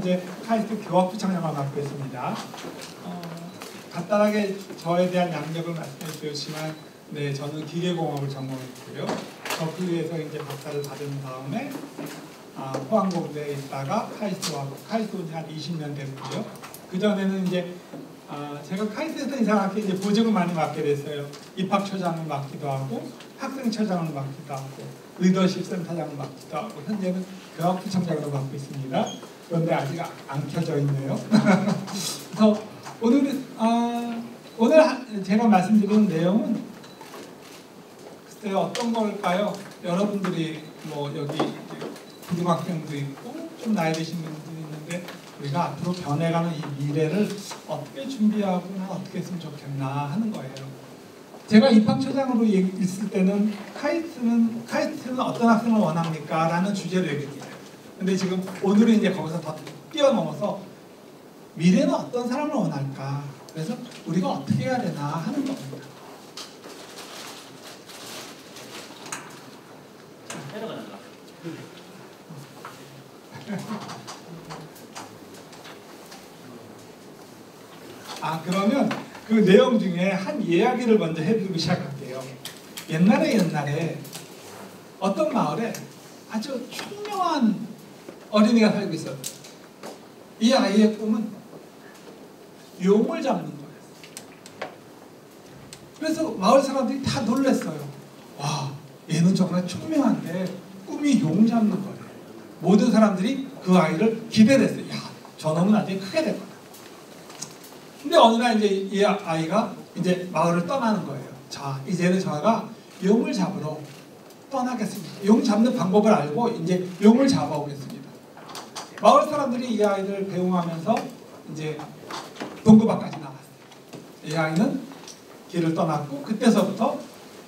이제 카이스트 교학부총장을 맡고 있습니다. 간단하게 저에 대한 양력을 말씀해 주셨지만, 네, 저는 기계공학을 전공했고요. 저그에서 이제 박사를 받은 다음에 포항공대에 있다가 카이스트 온 지 한 20년 됐고요. 그 전에는 이제 제가 카이스트에서 이상하게 이제 보직을 많이 맡게 됐어요. 입학처장을 맡기도 하고, 학생처장을 맡기도 하고, 리더십 센터장을 맡기도 하고, 현재는 교학부총장으로 맡고 있습니다. 그런데 아직 안 켜져 있네요. 그래서 오늘 제가 말씀드리는 내용은 글쎄 어떤 걸까요? 여러분들이 뭐 여기 고등학생도 있고 좀 나이 드신 분들이 있는데, 우리가 앞으로 변해가는 이 미래를 어떻게 준비하거나 어떻게 했으면 좋겠나 하는 거예요. 제가 입학처장으로 있을 때는 카이스트는 어떤 학생을 원합니까? 라는 주제로 얘기했어요. 근데 지금 오늘은 이제 거기서 더 뛰어넘어서 미래는 어떤 사람을 원할까? 그래서 우리가 어떻게 해야 되나 하는 겁니다. 그러면 그 내용 중에 한 이야기를 먼저 해드리고 시작할게요. 옛날에 어떤 마을에 아주 총명한 어린이가 살고 있었어요. 이 아이의 꿈은 용을 잡는 거였어요. 그래서 마을 사람들이 다 놀랐어요. 와, 얘는 정말 총명한데 꿈이 용 잡는 거예요. 모든 사람들이 그 아이를 기대를 했어요. 야, 저놈은 나중에 크게 될 거다. 근데 어느 날 이제 이 아이가 이제 마을을 떠나는 거예요. 자, 이제는 저가 용을 잡으러 떠나겠습니다. 용 잡는 방법을 알고 이제 용을 잡아오겠습니다. 마을 사람들이 이 아이를 배웅하면서 이제 동구밖까지 나갔어요. 이 아이는 길을 떠났고, 그때서부터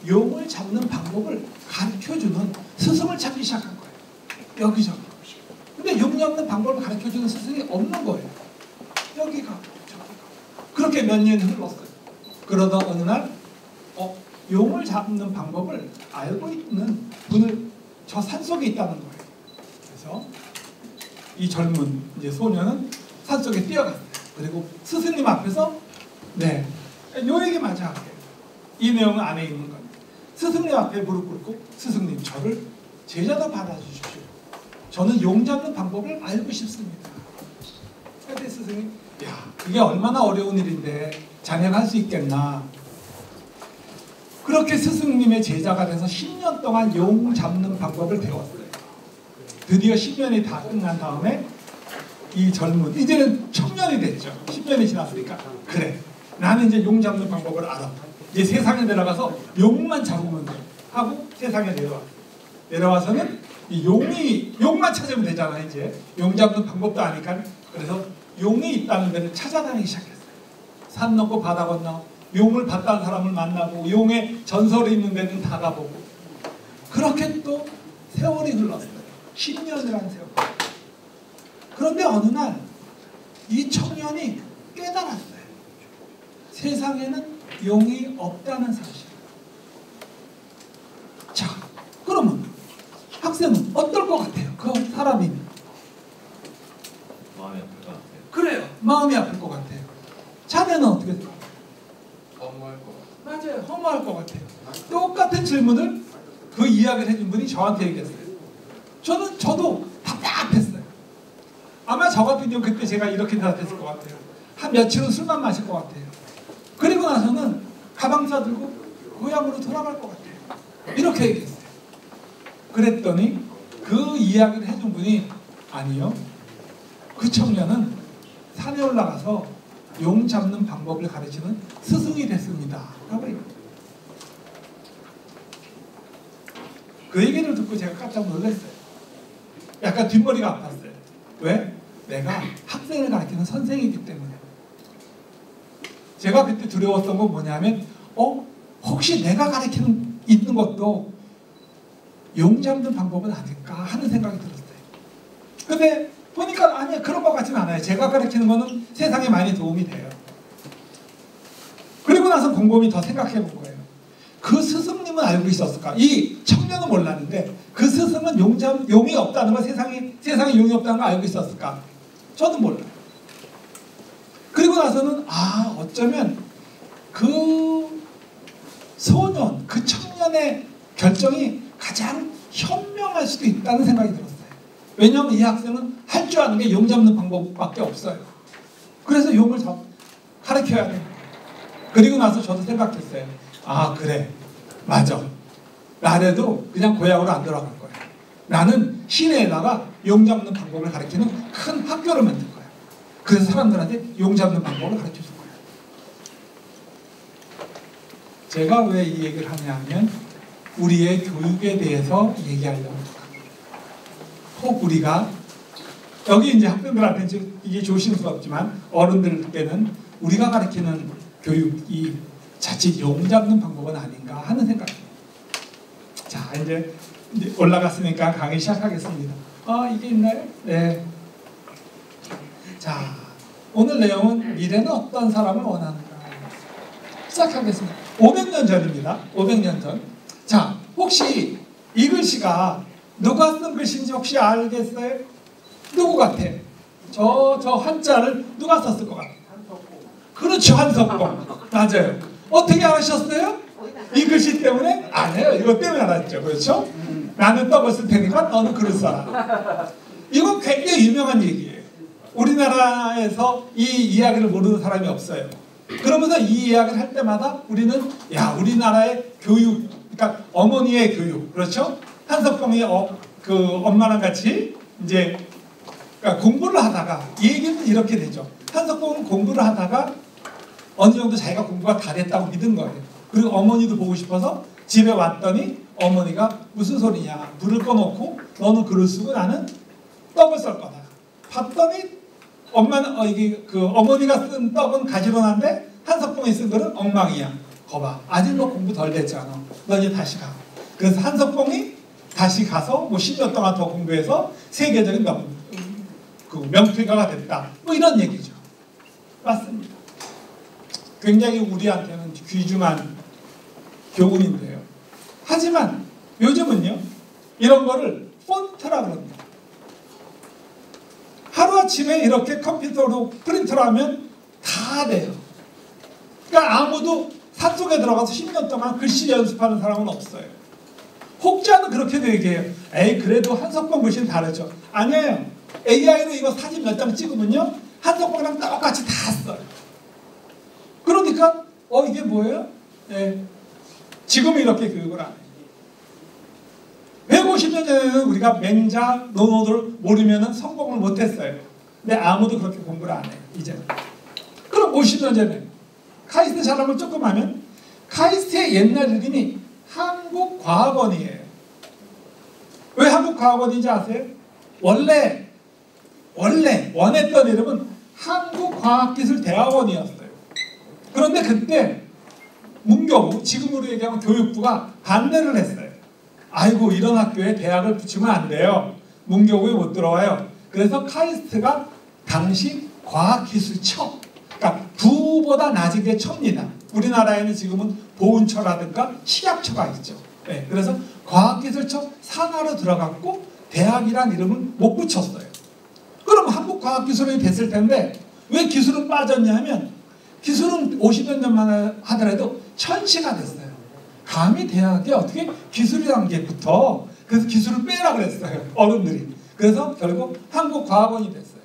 용을 잡는 방법을 가르쳐주는 스승을 찾기 시작한 거예요. 여기저기. 근데 용 잡는 방법을 가르쳐주는 스승이 없는 거예요. 여기가 저기가. 그렇게 몇 년이 흘렀어요. 그러다 어느 날 용을 잡는 방법을 알고 있는 분을 저 산속에 있다는 거예요. 그래서 이 젊은 이제 소녀는 산속에 뛰어갔어요. 그리고 스승님 앞에서 네, 요 얘기 마저 할게요. 이 내용은 안에 있는 겁니다. 스승님 앞에 무릎 꿇고, 스승님, 저를 제자로 받아주십시오. 저는 용 잡는 방법을 알고 싶습니다. 그때 스승이, 야, 그게 얼마나 어려운 일인데 자네가 할 수 있겠나. 그렇게 스승님의 제자가 돼서 10년 동안 용 잡는 방법을 배웠어요. 드디어 10년이 다 끝난 다음에 이 젊은, 이제는 청년이 됐죠. 10년이 지났으니까, 그래, 나는 이제 용 잡는 방법을 알아. 이제 세상에 내려가서 용만 잡으면 돼 하고 세상에 내려와서는 이 용만 찾으면 되잖아. 이제 용 잡는 방법도 아니까. 그래서 용이 있다는 데를 찾아다니기 시작했어요. 산 넘고 바다 건너 용을 봤다는 사람을 만나고, 용의 전설이 있는 데는 다 가보고, 그렇게 또 세월이 흘렀어요. 10년이라는 세월. 그런데 어느 날 이 청년이 깨달았어요. 세상에는 용이 없다는 사실. 자, 그러면 학생은 어떨 것 같아요? 그 사람이 마음이 아플 것 같아요. 그래요. 마음이 아플 것 같아요. 자네는 어떻게 생각해요? 허무할 것 같아요. 맞아요. 허무할 것 같아요. 똑같은 질문을 그 이야기를 해준 분이 저한테 얘기했어요. 저도 답답했어요. 아마 저 같은 경우 그때 제가 이렇게 대답했을 것 같아요. 한 며칠은 술만 마실 것 같아요. 그리고 나서는 가방 싸들고 고향으로 돌아갈 것 같아요. 이렇게 얘기했어요. 그랬더니 그 이야기를 해준 분이, 아니요, 그 청년은 산에 올라가서 용 잡는 방법을 가르치는 스승이 됐습니다. 라고 얘기해요. 그 얘기를 듣고 제가 깜짝 놀랐어요. 약간 뒷머리가 아팠어요. 왜? 내가 학생을 가르치는 선생이기 때문에. 제가 그때 두려웠던 건 뭐냐면, 혹시 내가 가르치는 있는 것도 용 잡는 방법은 아닐까 하는 생각이 들었어요. 근데 보니까 아니야, 그런 것 같지는 않아요. 제가 가르치는 거는 세상에 많이 도움이 돼요. 그리고 나서 곰곰이 더 생각해 본 거예요. 그 스승님은 알고 있었을까? 이 청년은 몰랐는데 그 스승은 용이 없다는 걸, 세상에 용이 없다는 걸 알고 있었을까? 저도 몰라요. 그리고 나서는 어쩌면 그 소년, 그 청년의 결정이 가장 현명할 수도 있다는 생각이 들었어요. 왜냐하면 이 학생은 할 줄 아는 게 용 잡는 방법밖에 없어요. 그래서 용을 가르쳐야 돼요. 그리고 나서 저도 생각했어요. 그래, 맞아. 나래도 그냥 고향으로 안 돌아갈 거야. 나는 시내에다가 용 잡는 방법을 가르치는 큰 학교를 만들 거야. 그래서 사람들한테 용 잡는 방법을 가르쳐 줄 거야. 제가 왜 이 얘기를 하냐면 우리의 교육에 대해서 얘기하려고 합니다. 혹 우리가 여기 이제 학생들한테 이게 조심스럽지만 어른들께는 우리가 가르치는 교육이 자칫 용 잡는 방법은 아닌가 하는 생각입니다. 자, 이제 올라갔으니까 강의 시작하겠습니다. 이게 있나요? 네. 자, 오늘 내용은 미래는 어떤 사람을 원하는가. 시작하겠습니다. 500년 전입니다. 500년 전. 자, 혹시 이 글씨가 누가 쓴 글씨인지 혹시 알겠어요? 누구 같아? 저 한자를 누가 썼을 것 같아요? 그렇죠, 한석봉. 맞아요. 어떻게 알으셨어요? 이 글씨 때문에? 아니에요. 이거 때문에 알았죠. 그렇죠? 나는 떡을 쓸 테니까 너는 그릇 써라. 이건 굉장히 유명한 얘기예요. 우리나라에서 이 이야기를 모르는 사람이 없어요. 그러면서 이 이야기를 할 때마다 우리는 우리나라의 교육, 그러니까 어머니의 교육, 그렇죠? 한석봉이 그 엄마랑 같이 이제 그러니까 공부를 하다가 이 얘기는 이렇게 되죠. 한석봉은 공부를 하다가 어느 정도 자기가 공부가 다 됐다고 믿은 거예요. 그리고 어머니도 보고 싶어서 집에 왔더니 어머니가 무슨 소리냐, 불을 꺼놓고 너는 글을 쓰고 나는 떡을 썰 거다. 봤더니 엄마는 이게 그 어머니가 쓴 떡은 가지런한데 한석봉이 쓴 글은 엉망이야. 거봐, 아직 너 공부 덜 됐잖아. 너 이제 다시 가. 그래서 한석봉이 다시 가서 뭐 10년 동안 더 공부해서 세계적인 명필가가 됐다. 뭐 이런 얘기죠. 맞습니다. 굉장히 우리한테는 귀중한 교훈인데요. 하지만 요즘은요, 이런 거를 폰트라 그럽니다. 하루아침에 이렇게 컴퓨터로 프린트를 하면 다 돼요. 그러니까 아무도 산속에 들어가서 10년 동안 글씨 연습하는 사람은 없어요. 혹자는 그렇게도 얘기해요. 그래도 한석봉 글씨는 다르죠. 아니에요. AI로 이거 사진 몇 장 찍으면요, 한석봉이랑 똑같이 다 써요. 그러니까 이게 뭐예요? 지금 이렇게 교육을 안 해요. 150년 전에는 우리가 맹자, 논어를 모르면 성공을 못했어요. 근데 아무도 그렇게 공부를 안 해요. 이제는. 그럼 50년 전에 카이스트 자랑을 조금 하면 카이스트의 옛날 이름이 한국과학원이에요. 왜 한국과학원인지 아세요? 원래 원했던 이름은 한국과학기술대학원이었어요. 그런데 그때 문교부, 지금으로 얘기하면 교육부가 반대를 했어요. 아이고, 이런 학교에 대학을 붙이면 안 돼요. 문교부에 못 들어와요. 그래서 카이스트가 당시 과학기술처, 그러니까 부보다 낮은 게 처입니다. 우리나라에는 지금은 보훈처라든가 식약처가 있죠. 그래서 과학기술처 산하로 들어갔고 대학이란 이름을 못 붙였어요. 그럼 한국과학기술이 됐을 텐데 왜 기술은 빠졌냐 하면 기술은 50여 년만 하더라도 천시가 됐어요. 감히 대학에 어떻게 기술이라는 게 붙어. 그래서 기술을 빼라 그랬어요. 어른들이. 그래서 결국 한국과학원이 됐어요.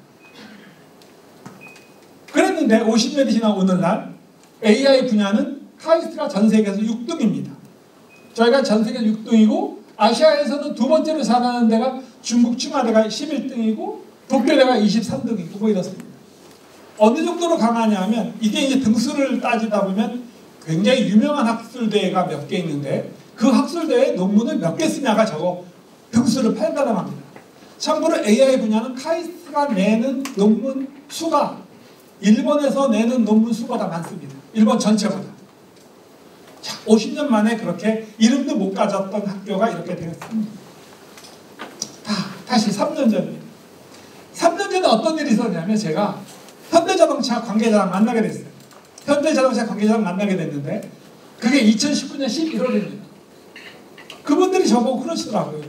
그랬는데 50년이 지난 오늘날 AI 분야는 카이스트가 전 세계에서 6등입니다. 저희가 전 세계 6등이고 아시아에서는 두 번째로 잘하는 데가 중국 칭화대가 11등이고 도쿄대가 23등이고 뭐 이렇습니다. 어느 정도로 강하냐 하면 이게 이제 등수를 따지다 보면 굉장히 유명한 학술대회가 몇 개 있는데 그 학술대회 논문을 몇 개 쓰냐가 저거 등수를 판단합니다. 참고로 AI 분야는 카이스트가 내는 논문 수가 일본에서 내는 논문 수보다 많습니다. 일본 전체보다. 자, 50년 만에 그렇게 이름도 못 가졌던 학교가 이렇게 되었습니다. 다시 3년 전입니다. 3년 전에 어떤 일이 있었냐면 제가 현대자동차 관계자랑 만나게 됐어요. 현대자동차 관계자랑 만나게 됐는데 그게 2019년 11월입니다. 그분들이 저보고 그러시더라고요.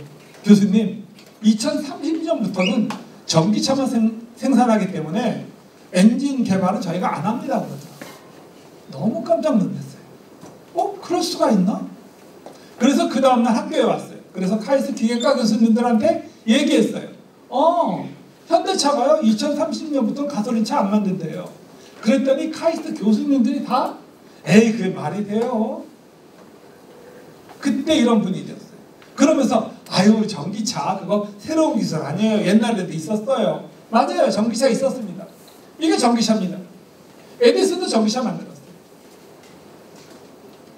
교수님, 2030년부터는 전기차만 생산하기 때문에 엔진 개발은 저희가 안 합니다 그러더라고요. 너무 깜짝 놀랐어요. 그럴 수가 있나? 그래서 그 다음날 학교에 왔어요. 그래서 카이스트 기계과 교수님들한테 얘기했어요. 현대차가요 2030년부터 가솔린차 안 만든대요. 그랬더니 카이스트 교수님들이 다 에이 그게 말이 돼요. 그때 이런 분위기였어요. 그러면서 아유 전기차 그거 새로운 기술 아니에요. 옛날에도 있었어요. 맞아요. 전기차 있었습니다. 이게 전기차입니다. 에디슨도 전기차 만들었어요.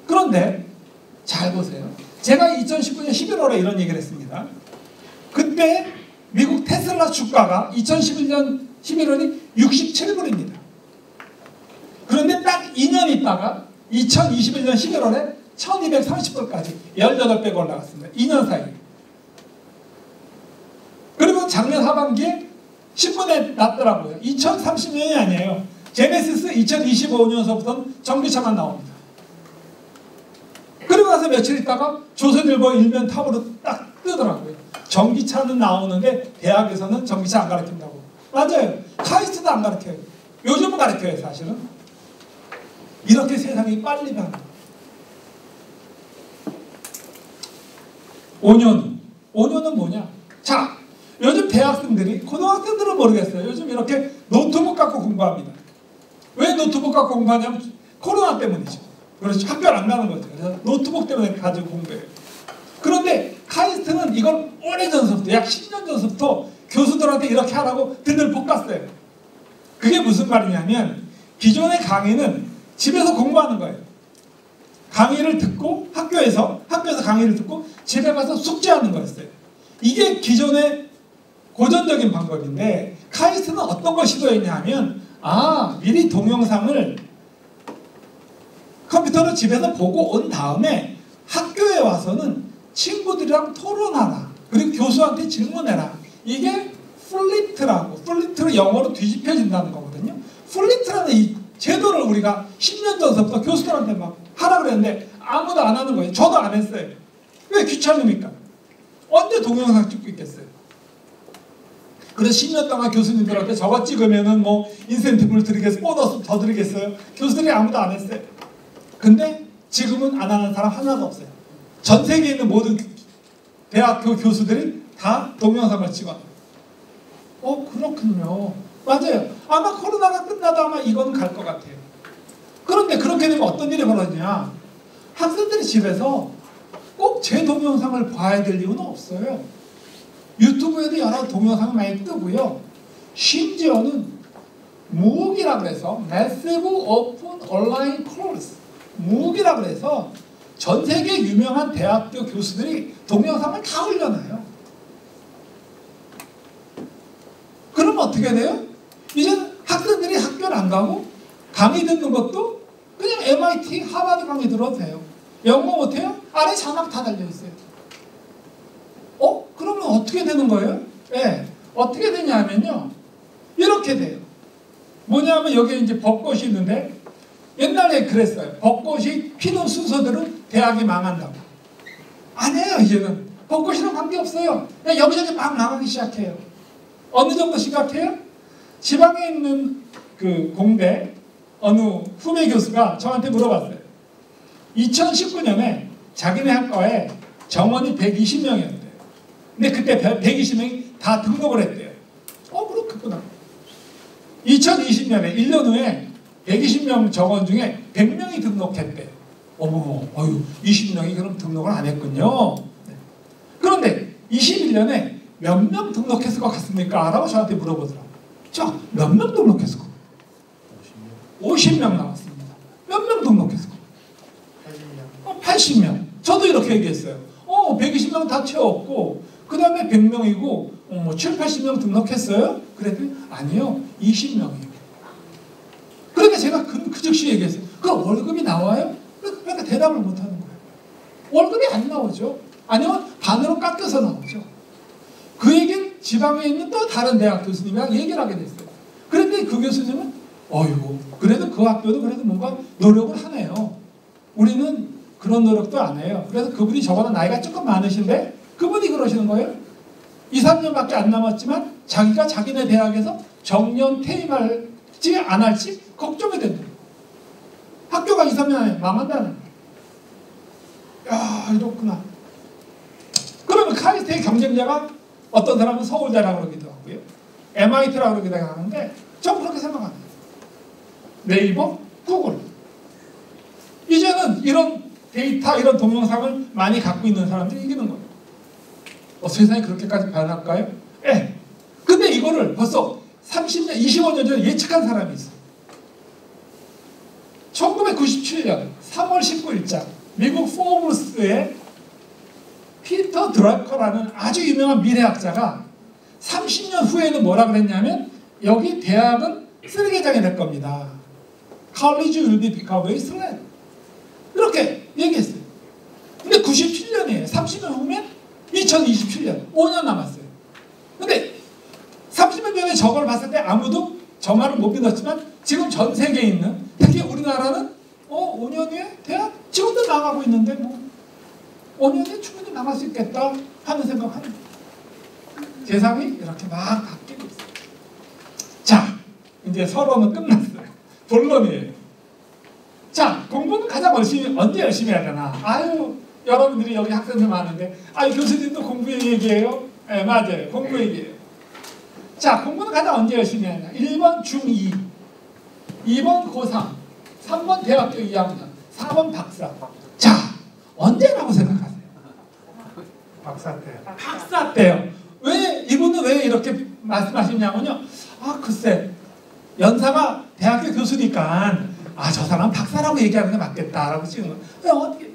그런데 잘 보세요. 제가 2019년 11월에 이런 얘기를 했습니다. 그때 미국 테슬라 주가가 2011년 11월이 67불입니다. 그런데 딱 2년 있다가 2021년 11월에 1230불까지 18배 올라갔습니다. 2년 사이. 그리고 작년 하반기에 신문에 났더라고요. 2030년이 아니에요. 제네시스 2025년서부터는 전기차만 나옵니다. 그리고 나서 며칠 있다가 조선일보 일면 탑으로 딱 뜨더라고요. 전기차는 나오는데 대학에서는 전기차 안 가르친다고. 맞아요. 카이스트도 안 가르쳐요. 요즘은 가르쳐요 사실은. 이렇게 세상이 빨리 변합니다. 5년은 뭐냐? 자, 요즘 대학생들이, 고등학생들은 모르겠어요. 요즘 이렇게 노트북 갖고 공부합니다. 왜 노트북 갖고 공부하냐면 코로나 때문이죠. 그래서 학교를 안 가는 거죠. 그래서 노트북 때문에 가지고 공부해요. 그런데 카이스트는 이걸 오래전서부터, 약 10년 전서부터 교수들한테 이렇게 하라고 들들 볶았어요. 그게 무슨 말이냐면 기존의 강의는 집에서 공부하는 거예요. 강의를 듣고 학교에서 강의를 듣고 집에 가서 숙제하는 거였어요. 이게 기존의 고전적인 방법인데 카이스트는 어떤 걸 시도했냐 하면 미리 동영상을 컴퓨터로 집에서 보고 온 다음에 학교에 와서는 친구들이랑 토론하라. 그리고 교수한테 질문해라. 이게 플립트라고, 플립트를 영어로 뒤집혀진다는 거거든요. 플립트라는 이 제도를 우리가 10년 전부터 교수들한테 막 하라 그랬는데 아무도 안 하는 거예요. 저도 안 했어요. 왜 귀찮으니까. 언제 동영상 찍고 있겠어요. 그래서 10년 동안 교수님들한테 저거 찍으면은 뭐 인센티브를 드리겠어요. 보너스 더 드리겠어요. 교수들이 아무도 안 했어요. 근데 지금은 안 하는 사람 하나도 없어요. 전 세계에 있는 모든 대학교 교수들이 다 동영상을 찍어요. 그렇군요. 맞아요. 아마 코로나가 끝나도 아마 이건 갈 것 같아요. 그런데 그렇게 되면 어떤 일이 벌어지냐. 학생들이 집에서 꼭 제 동영상을 봐야 될 이유는 없어요. 유튜브에도 여러 동영상이 많이 뜨고요. 심지어는 MOOC이라고 해서 Massive Open Online Course, MOOC이라고 해서 전 세계 유명한 대학교 교수들이 동영상을 다 올려놔요. 그럼 어떻게 돼요? 이제 학생들이 학교를 안 가고 강의 듣는 것도 그냥 MIT, 하버드 강의 들어도 돼요. 영어 못해요? 아래 자막 다 달려있어요. 그러면 어떻게 되는 거예요? 어떻게 되냐면요. 이렇게 돼요. 뭐냐면 여기 이제 벚꽃이 있는데 옛날에 그랬어요. 벚꽃이 피는 순서대로 대학이 망한다고. 아니에요, 이제는. 벚꽃이랑 관계없어요. 그냥 여기저기 막 망하기 시작해요. 어느 정도 심각해요? 지방에 있는 그 공대 어느 후배 교수가 저한테 물어봤어요. 2019년에 자기네 학과에 정원이 120명이었대요. 근데 그때 120명이 다 등록을 했대요. 그렇구나. 2020년에 1년 후에 120명 정원 중에 100명이 등록했대요. 20명이 그럼 등록을 안 했군요. 그런데 21년에 몇 명 등록했을 것 같습니까? 라고 저한테 물어보더라고요. 자, 몇 명 등록했을 것 같아요? 50명 나왔습니다. 몇 명 등록했을 것 같아요? 80명. 저도 이렇게 얘기했어요. 120명 다 채웠고 그 다음에 100명이고 7, 80명 등록했어요? 그랬더니 아니요. 20명이요. 그러니까 제가 그 즉시 얘기했어요. 그럼 월급이 나와요? 그러니까 대답을 못하는 거예요. 월급이 안 나오죠. 아니면 반으로 깎여서 나오죠. 그 얘기를 지방에 있는 또 다른 대학 교수님이랑 얘기를 하게 됐어요. 그런데 그 교수님은 그래도 그 학교도 그래도 뭔가 노력을 하네요. 우리는 그런 노력도 안 해요. 그래서 그분이 저보다 나이가 조금 많으신데 그분이 그러시는 거예요. 2, 3년밖에 안 남았지만 자기가 자기네 대학에서 정년 퇴임할지 안 할지 걱정이 된다. 학교가 2, 3년 안에 망한다는 거야. 야, 이렇구나. 그러면 카이스트의 경쟁자가 어떤 사람은 서울대라고 그러기도 하고요. MIT라고 그러기도 하는데 전 그렇게 생각합니다. 네이버, 구글. 이제는 이런 데이터, 이런 동영상을 많이 갖고 있는 사람들이 이기는 거예요. 세상이 그렇게까지 변할까요? 예. 근데 이거를 벌써 30년, 25년 전에 예측한 사람이 있어요. 1997년 3월 19일자 미국 포브스의 피터 드러커라는 아주 유명한 미래학자가 30년 후에는 뭐라 그랬냐면 여기 대학은 쓰레기장이 될 겁니다. College will be become wasteland. 이렇게 얘기했어요. 근데 97년이에요. 30년 후면 2027년. 5년 남았어요. 근데 30년 전에 저걸 봤을 때 아무도 저 말을 못 믿었지만 지금 전 세계에 있는 특히 우리나라는 5년 후에 대학 지금도 나가고 있는데 뭐 5년 후에 충분히 나갈 수 있겠다 하는 생각하는 거예요. 세상이 이렇게 막 바뀌고 있어요. 자, 이제 서론은 끝났어요. 본론이에요. 자, 공부는 가장 언제 열심히 해야 되나? 아유, 여러분들이 여기 학생들 많은데, 아유, 교수님도 공부 얘기해요? 네, 맞아요. 공부 얘기해요. 자, 공부는 가장 언제 열심히 해야 되나? 1번 중2, 2번 고3, 3번 대학교 2학년, 4번 박사. 자, 언제라고 생각하세요? 박사 때요. 박사 때요. 이분은 왜 이렇게 말씀하시냐면요. 글쎄, 연사가 대학교 교수니까, 저 사람 박사라고 얘기하는 게 맞겠다라고 찍은 거예요. 어떻게?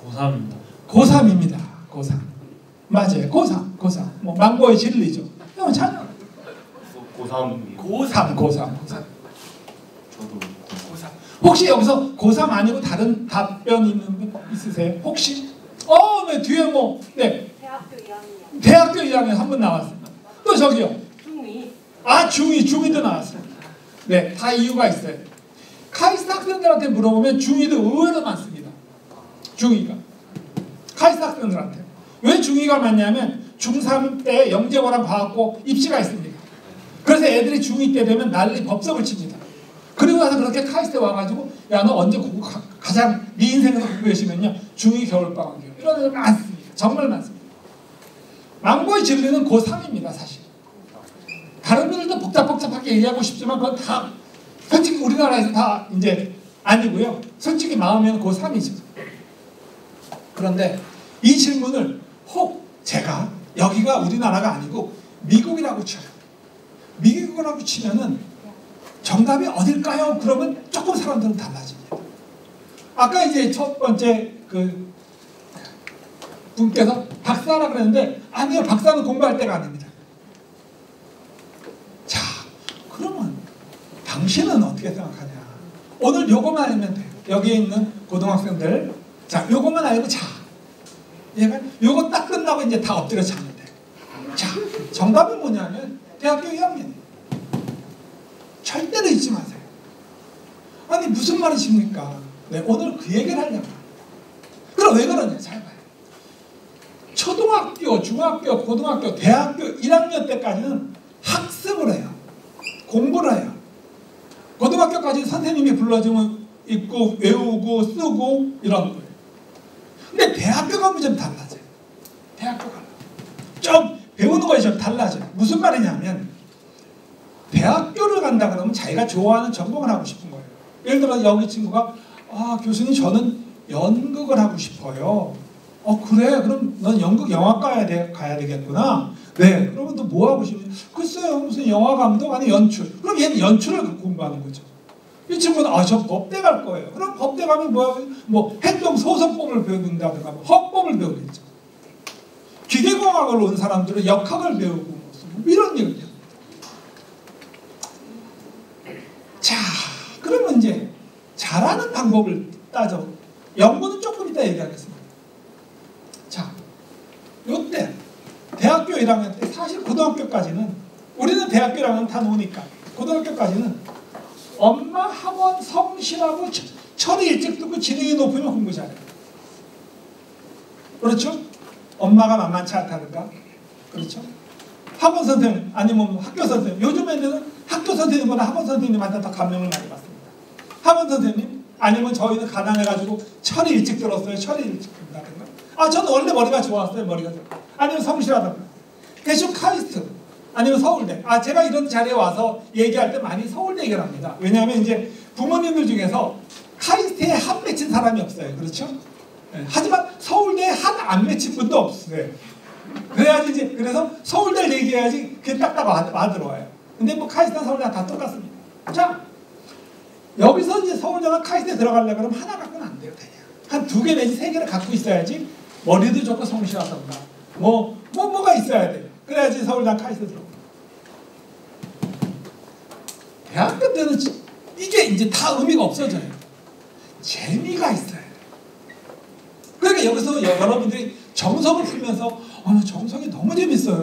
고3입니다. 고3입니다. 고3. 맞아요. 고3. 뭐, 망고의 진리죠. 자녀. 고3. 고3. 저도 고3. 혹시 여기서 고3 아니고 다른 답변 있는 분 있으세요? 혹시? 네, 뒤에 뭐, 네. 대학교 2학년 한 분 나왔습니다. 또 저기요. 중2. 중2도 나왔어요. 네, 다 이유가 있어요. 카이스트 학생들한테 물어보면 중2도 의외로 많습니다. 중2가. 카이스트 학생들한테. 왜 중2가 많냐면 중3 때 영재고랑 과학고 입시가 있습니다. 그래서 애들이 중2 때 되면 난리 법석을 칩니다. 그리고 나서 그렇게 카이스트에 와가지고 야, 너 언제 가장 네 인생에서 공부 열심히 했냐? 중2 겨울방학이요. 이런 애들 많습니다. 정말 많습니다. 망고의 진리는 고3입니다. 사실. 다른 분들도 복잡하게 얘기하고 싶지만 그건 다 솔직히 우리나라에서 다 이제 아니고요. 솔직히 마음에는 고3이죠. 그런데 이 질문을 혹 제가 여기가 우리나라가 아니고 미국이라고 쳐요. 미국이라고 치면은 정답이 어딜까요? 그러면 조금 사람들은 달라집니다. 아까 이제 첫 번째 그 분께서 박사라 그랬는데 아니요, 박사는 공부할 때가 아닙니다. 자, 그러면 당신은 어떻게 생각하냐? 오늘 요거만 알면 돼요. 여기에 있는 고등학생들, 자, 요거만 알고 자, 얘가 요거 딱 끝나고 이제 다 엎드려 자면 돼. 자, 정답은 뭐냐면 대학교 2학년이에요. 절대로 잊지 마세요. 아니 무슨 말이십니까? 네, 오늘 그 얘기를 하려고. 그럼 왜 그러냐? 잘 봐요. 초등학교, 중학교, 고등학교, 대학교 1학년 때까지는 학습을 해요. 공부를 해요. 고등학교까지 선생님이 불러주면 읽고 외우고 쓰고 이런 거예요. 근데 대학교 가면 좀 달라져요. 대학교 가면 좀 배우는 것이 좀 달라져요. 무슨 말이냐면 대학교를 간다 그러면 자기가 좋아하는 전공을 하고 싶은 거예요. 예를 들어 여기 친구가 교수님 저는 연극을 하고 싶어요. 그래? 그럼 넌 연극 영화과에 가야 되겠구나. 네. 그러면 또 뭐 하고 싶니? 글쎄요. 무슨 영화 감독 아니 연출. 그럼 얘는 연출을 공부하는 거죠. 이 친구는 저 법대 갈 거예요. 그럼 법대 가면 뭐 행정소송법을 배운다든가 뭐 헌법을 배우겠죠. 기계공학을 온 사람들은 역학을 배우고 뭐 이런 얘기죠. 자, 그러면 이제 잘하는 방법을 따져. 연구는 조금 이따 얘기하겠습니다. 자, 요때 대학교 1학년 때 사실 고등학교까지는 우리는 대학교 1학년 다 노니까 고등학교까지는 엄마 학원 성실하고 철이 일찍 듣고 지능이 높으면 공부 잘해요. 그렇죠? 엄마가 만만치 않다든가 그렇죠? 학원 선생님 아니면 학교 선생님. 요즘에는 학교 선생님보다 학원 선생님한테 더 감명을 많이 받습니다. 학원 선생님 아니면 저희는 가난해가지고 철이 일찍 들었어요. 철이 일찍 든다든가. 저는 원래 머리가 좋았어요. 머리가 좋아. 아니면 성실하다든가. 대충 카이스트 아니면 서울대. 제가 이런 자리에 와서 얘기할 때 많이 서울대 얘기를 합니다. 왜냐하면 이제 부모님들 중에서 카이스트에 한 맺힌 사람이 없어요. 그렇죠? 네. 하지만 서울대에 한 안 맺힌 분도 없어요. 그래야지 이제 그래서 서울대를 얘기해야지 그게 딱딱 와들어와요. 근데 뭐 카이스트나 서울대나 다 똑같습니다. 자, 여기서 이제 서울대나 카이스트에 들어가려고 그러면 하나 갖고는 안 돼요. 그냥 한 2개 내지 3개를 갖고 있어야지 머리도 좋고 성실하던가 뭐가 있어야 돼요. 그래야지 서울대나 카이스트 들어가. 대학교 때는 이게 이제 다 의미가 없어져요. 재미가 있어야 돼요. 그러니까 여기서 여러분들이 정석을 풀면서 정석이 너무 재밌어요.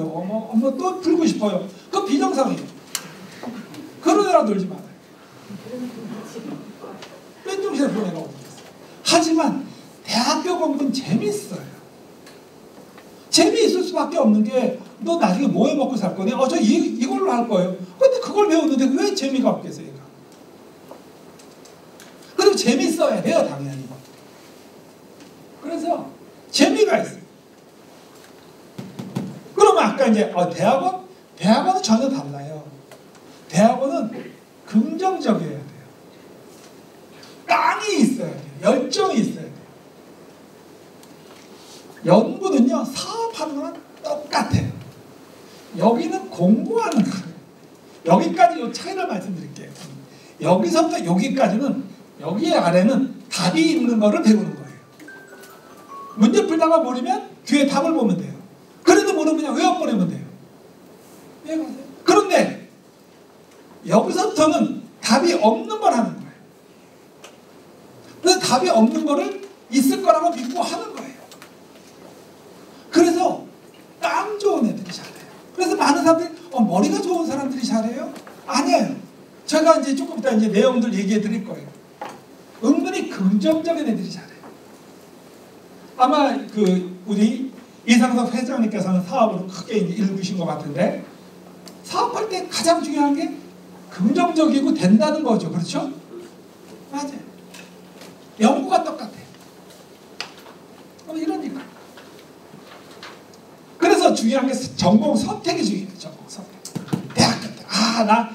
또 풀고 싶어요. 그거 비정상이에요. 그런 애랑 놀지 말아요. 맨정신에 보내가 어디겠어요. 하지만 대학교 공부는 재밌어요. 재미있을 수밖에 없는 게 너 나중에 뭐 해먹고 살 거냐? 저 이걸로 할 거예요. 근데 그걸 배웠는데 왜 재미가 없겠어요? 그리고 재밌어야 돼요, 당연히. 그래서 재미가 있어요. 그러면 아까 이제 대학원은 전혀 달라요. 대학원은 긍정적이어야 돼요. 깡이 있어야 돼요. 열정이 있어야 돼요. 연구는요, 사업하는 거랑 똑같아요. 여기는 공부하는 거예요. 여기까지 이 차이를 말씀드릴게요. 여기서부터 여기까지는 여기 아래는 답이 있는 거를 배우는 거예요. 문제 풀다가 모르면 뒤에 답을 보면 돼요. 그래도 모르면 그냥 외워버리면 돼요. 그런데 여기서부터는 답이 없는 걸 하는 거예요. 그래서 답이 없는 거를 있을 거라고 믿고 하는 거예요. 그래서 깡 좋은 애들이 잘해요. 그래서 많은 사람들이 머리가 좋은 사람들이 잘해요? 아니에요. 제가 이제 조금 이따 이제 내용들 얘기해 드릴 거예요. 은근히 긍정적인 애들이 잘해요. 아마 우리 이상석 회장님께서는 사업으로 크게 이제 읽으신 것 같은데, 사업할 때 가장 중요한 게 긍정적이고 된다는 거죠. 그렇죠? 맞아요. 연구가 똑같아요. 이러니까. 그래서 중요한 게 전공 선택이 중요해요. 전공 선택. 대학교 때. 나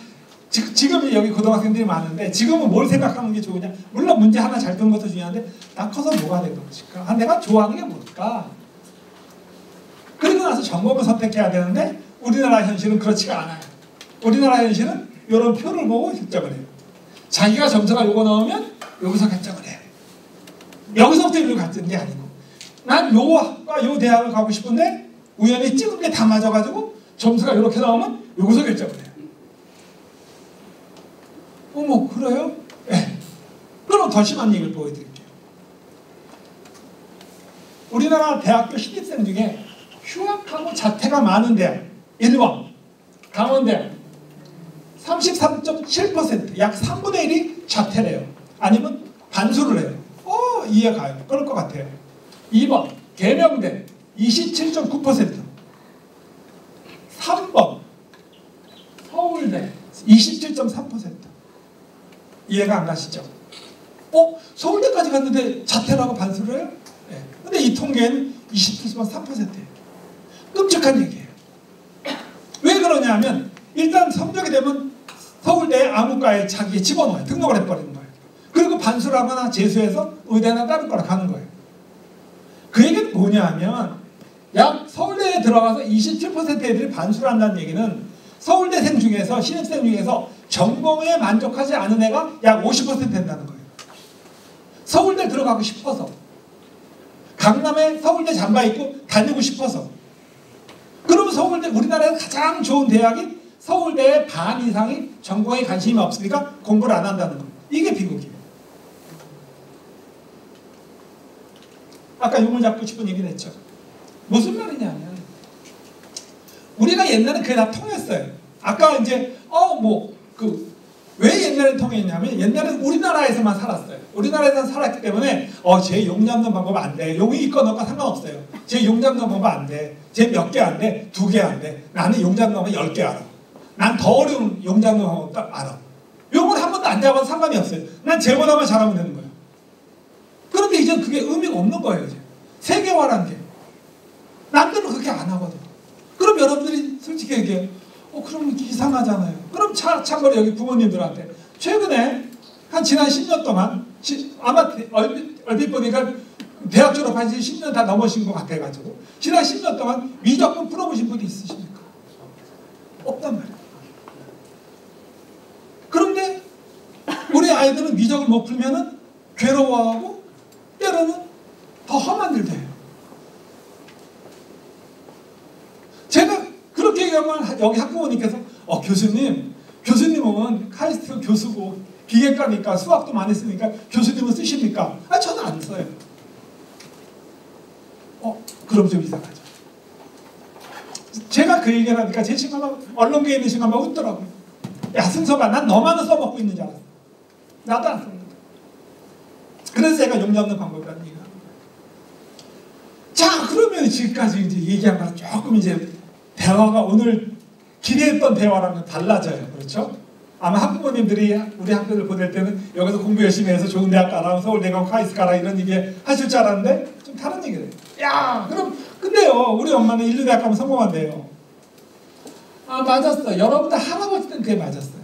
지금 여기 고등학생들이 많은데 지금은 뭘 생각하는 게 좋으냐. 물론 문제 하나 잘 푸는 것도 중요한데 나 커서 뭐가 될 것일까. 내가 좋아하는 게 뭘까. 그리고 나서 전공을 선택해야 되는데 우리나라 현실은 그렇지가 않아요. 우리나라 현실은 이런 표를 보고 결정을 해요. 자기가 점수가 요거 나오면 여기서 결정을 해요. 여기서부터 이리로 갔던 게 아니고, 난 요 학과 요 대학을 가고 싶은데 우연히 찍은 게 다 맞아가지고 점수가 이렇게 나오면 여기서 결정을 해요. 그래요? 네. 그럼 더 심한 얘기를 보여드릴게요. 우리나라 대학교 신입생 중에 휴학하고 자퇴가 많은 대학 1번 강원대학 33.7%, 약 3분의 1이 자퇴래요. 아니면 반수를 해요. 이해 가요. 그럴 것 같아요. 2번 계명대 27.9%, 3번 서울대 27.3%. 이해가 안 가시죠? 서울대까지 갔는데 자퇴라고 반수를 해요? 네. 근데 이 통계는 27.3%예요. 끔찍한 얘기예요. 왜 그러냐면 일단 성적이 되면 서울대 아무과에 자기에 집어넣어요. 등록을 해버리는 거예요. 그리고 반수를 하거나 재수해서 의대나 다른 거라 가는 거예요. 그 얘기는 뭐냐 하면 약 서울대에 들어가서 27% 애들이 반수를 한다는 얘기는 서울대생 중에서 신입생 중에서 전공에 만족하지 않은 애가 약 50% 된다는 거예요. 서울대 들어가고 싶어서, 강남에 서울대 잠바 입고 다니고 싶어서. 그러면 서울대, 우리나라에서 가장 좋은 대학인 서울대의 반 이상이 전공에 관심이 없으니까 공부를 안 한다는 거예요. 이게 비극이에요. 아까 용을 잡고 싶은 얘기를 했죠. 무슨 말이냐면 우리가 옛날에 그게 다 통했어요. 아까 이제 왜 옛날에 통했냐면 옛날에는 우리나라에서만 살았어요. 우리나라에서 살았기 때문에 쟤 용 잡는 방법 안 돼. 용이 있건 없건 상관없어요. 쟤 용 잡는 방법 안 돼. 쟤 몇 개 안 돼. 2개 안 돼. 나는 용 잡는 방법 10개 알아. 난 더 어려운 용 잡는 방법 딱 알아. 용을 한 번도 안 잡아도 상관이 없어요. 난 쟤보다만 잘하면 되는 거예요. 그런데 이제 그게 의미가 없는 거예요. 이제. 세계화라는 게. 남들은 그렇게 안 하거든. 그럼 여러분들이 솔직히 얘기해요. 그럼 이상하잖아요. 그럼 참고로 여기 부모님들한테 최근에 한 지난 10년 동안 아마 얼핏 보니까 대학 졸업한 지 10년 다 넘으신 것 같아가지고 지난 10년 동안 미적분 풀어보신 분이 있으십니까? 없단 말이에요. 그런데 우리 아이들은 미적을 못 풀면은 괴로워하고 때로는 더 험한 일도 해요. 제가 그렇게 얘기하면 여기 학부모님께서 교수님은 카이스트 교수고 기계과니까 수학도 많이 쓰니까 교수님은 쓰십니까? 저는 안 써요. 그럼 좀 이상하죠. 제가 그 얘기를 하니까 제 친구가 언론계에 있는 친구가 웃더라고요. 야 승섭아, 난 너만은 써먹고 있는 줄 알았어. 나도 안 썼는데. 그래서 제가 용 잡는 방법이라는 얘기를 합니다. 자, 그러면 지금까지 이제 얘기한 거랑 조금 이제 대화가 오늘 기대했던 대화랑은 달라져요. 그렇죠? 아마 학부모님들이 우리 학교를 보낼 때는 여기서 공부 열심히 해서 좋은 대학 가라, 서울대 가고 카이스트 가라 이런 얘기 하실 줄 알았는데 좀 다른 얘기를 해요. 야, 그럼 근데요, 우리 엄마는 인류대학 가면 성공한대요. 맞았어. 여러분들 할아버지 때는 그게 맞았어요.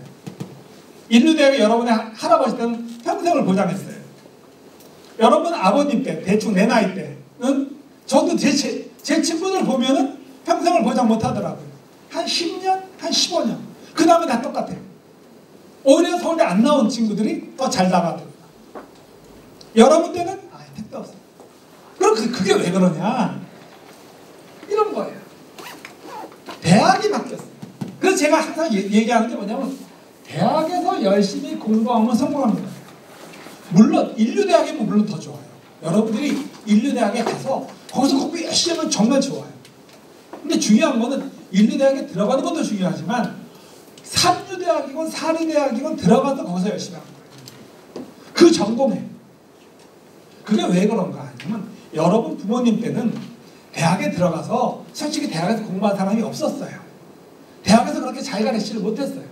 인류대학에 여러분의 할아버지 때는 평생을 보장했어요. 여러분 아버님 때, 대충 내 나이 때는 저도 제 친구들 보면은 평생을 보장 못 하더라고요. 한 10년, 한 15년. 그 다음에 다 똑같아요. 오히려 서울대 안 나온 친구들이 더 잘 나가더라고요. 여러분 때는 택도 없어요. 그럼 그게 왜 그러냐? 이런 거예요. 대학이 바뀌었어요. 그래서 제가 항상 얘기하는 게 뭐냐면 대학에서 열심히 공부하면 성공합니다. 물론 인류대학이면 물론 더 좋아요. 여러분들이 인류대학에 가서 거기서 공부 열심히 하면 정말 좋아요. 근데 중요한 거는 인류대학에 들어가는 것도 중요하지만 삼류대학이건 사립대학이건 들어가서 거기서 열심히 하는 거예요. 그 전공에. 그게 왜 그런가 하냐면 여러분 부모님 때는 대학에 들어가서 솔직히 대학에서 공부한 사람이 없었어요. 대학에서 그렇게 잘 가르치지를 못했어요.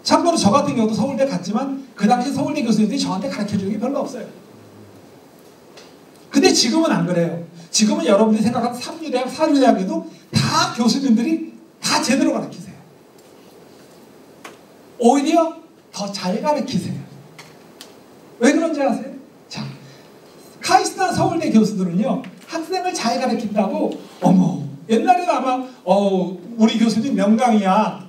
참고로 저 같은 경우도 서울대 갔지만 그 당시 서울대 교수님들이 저한테 가르쳐주는 게 별로 없어요. 근데 지금은 안 그래요. 지금은 여러분들이 생각하는 삼류대학, 사류대학에도 다 교수님들이 다 제대로 가르치세요. 오히려 더 잘 가르치세요. 왜 그런지 아세요? 자, 카이스트나 서울대 교수들은요, 학생을 잘 가르친다고, 옛날에는 아마, 우리 교수님 명강이야.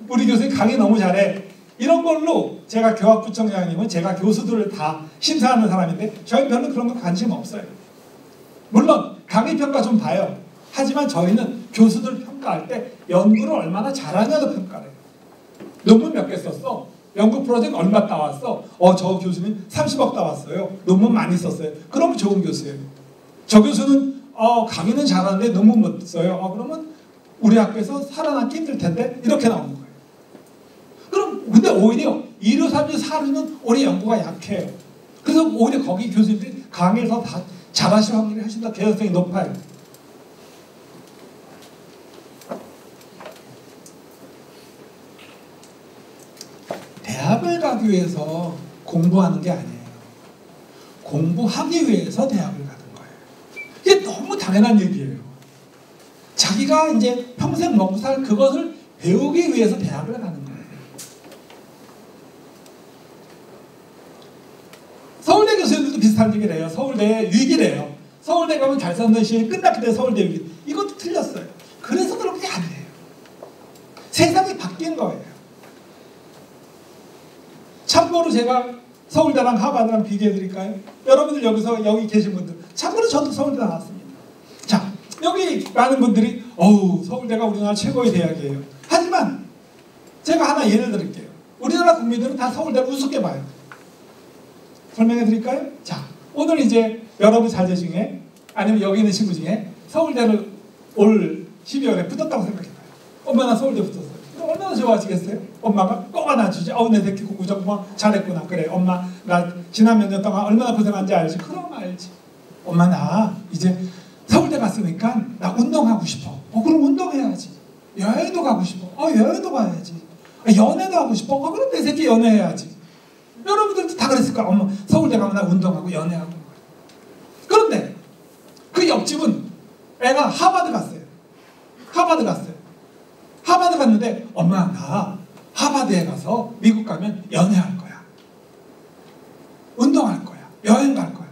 우리 교수님 강의 너무 잘해. 이런 걸로 제가 교학부총장님은 제가 교수들을 다 심사하는 사람인데 저희는 별로 그런 거 관심 없어요. 물론 강의 평가 좀 봐요. 하지만 저희는 교수들 평가할 때 연구를 얼마나 잘하냐도 평가를 해요. 논문 몇 개 썼어? 연구 프로젝트 얼마 따왔어? 저 교수님 30억 따왔어요. 논문 많이 썼어요. 그러면 좋은 교수예요. 저 교수는 강의는 잘하는데 논문 못 써요. 그러면 우리 학교에서 살아남기 힘들 텐데 이렇게 나오는 거예요. 그럼 근데 오히려 2류, 3류, 4류는 오히려 연구가 약해요. 그래서 오히려 거기 교수님들이 강의에서 다 잘하실 확률이 훨씬 더 개연성이 높아요. 대학을 가기 위해서 공부하는 게 아니에요. 공부하기 위해서 대학을 가는 거예요. 이게 너무 당연한 얘기예요. 자기가 이제 평생 먹고 살 그것을 배우기 위해서 대학을 가는 거예요. 서울대 교수님들도 비슷한 얘기를 해요. 서울대 위기래요. 서울대 가면 잘 사는 시에 끝났기 때문에 서울대 위기. 이것도 틀렸어요. 그래서 그렇게 안 돼요. 세상이 바뀐 거예요. 참고로 제가 서울대랑 하버드랑 비교해 드릴까요? 여러분들 여기 계신 분들, 참고로 저도 서울대 나왔습니다. 자, 여기 많은 분들이 서울대가 우리나라 최고의 대학이에요. 하지만 제가 하나 예를 들을게요. 우리나라 국민들은 다 서울대를 우습게 봐요. 설명해 드릴까요? 자, 오늘 이제 여러분 자제 중에 아니면 여기 있는 친구 중에 서울대를 올 12월에 붙었다고 생각해봐요. 나 서울대 붙었어요. 얼마나 좋아지겠어요? 엄마가 꼭 안아주지. 내 새끼 공부 정말 잘했구나. 그래, 엄마 나 지난 몇 년 동안 얼마나 고생한지 알지? 그럼 알지. 엄마 나 이제 서울대 갔으니까 나 운동하고 싶어. 그럼 운동해야지. 여행도 가고 싶어. 여행도 가야지. 연애도 하고 싶어. 그럼 내 새끼 연애해야지. 여러분들도 다 그랬을 거야. 엄마 서울대 가면 나 운동하고 연애하고. 그런데 그 옆집은 애가 하버드 갔어요. 하버드 갔는데 엄마 나 하버드에 가서 미국 가면 연애할 거야. 운동할 거야. 여행 갈 거야.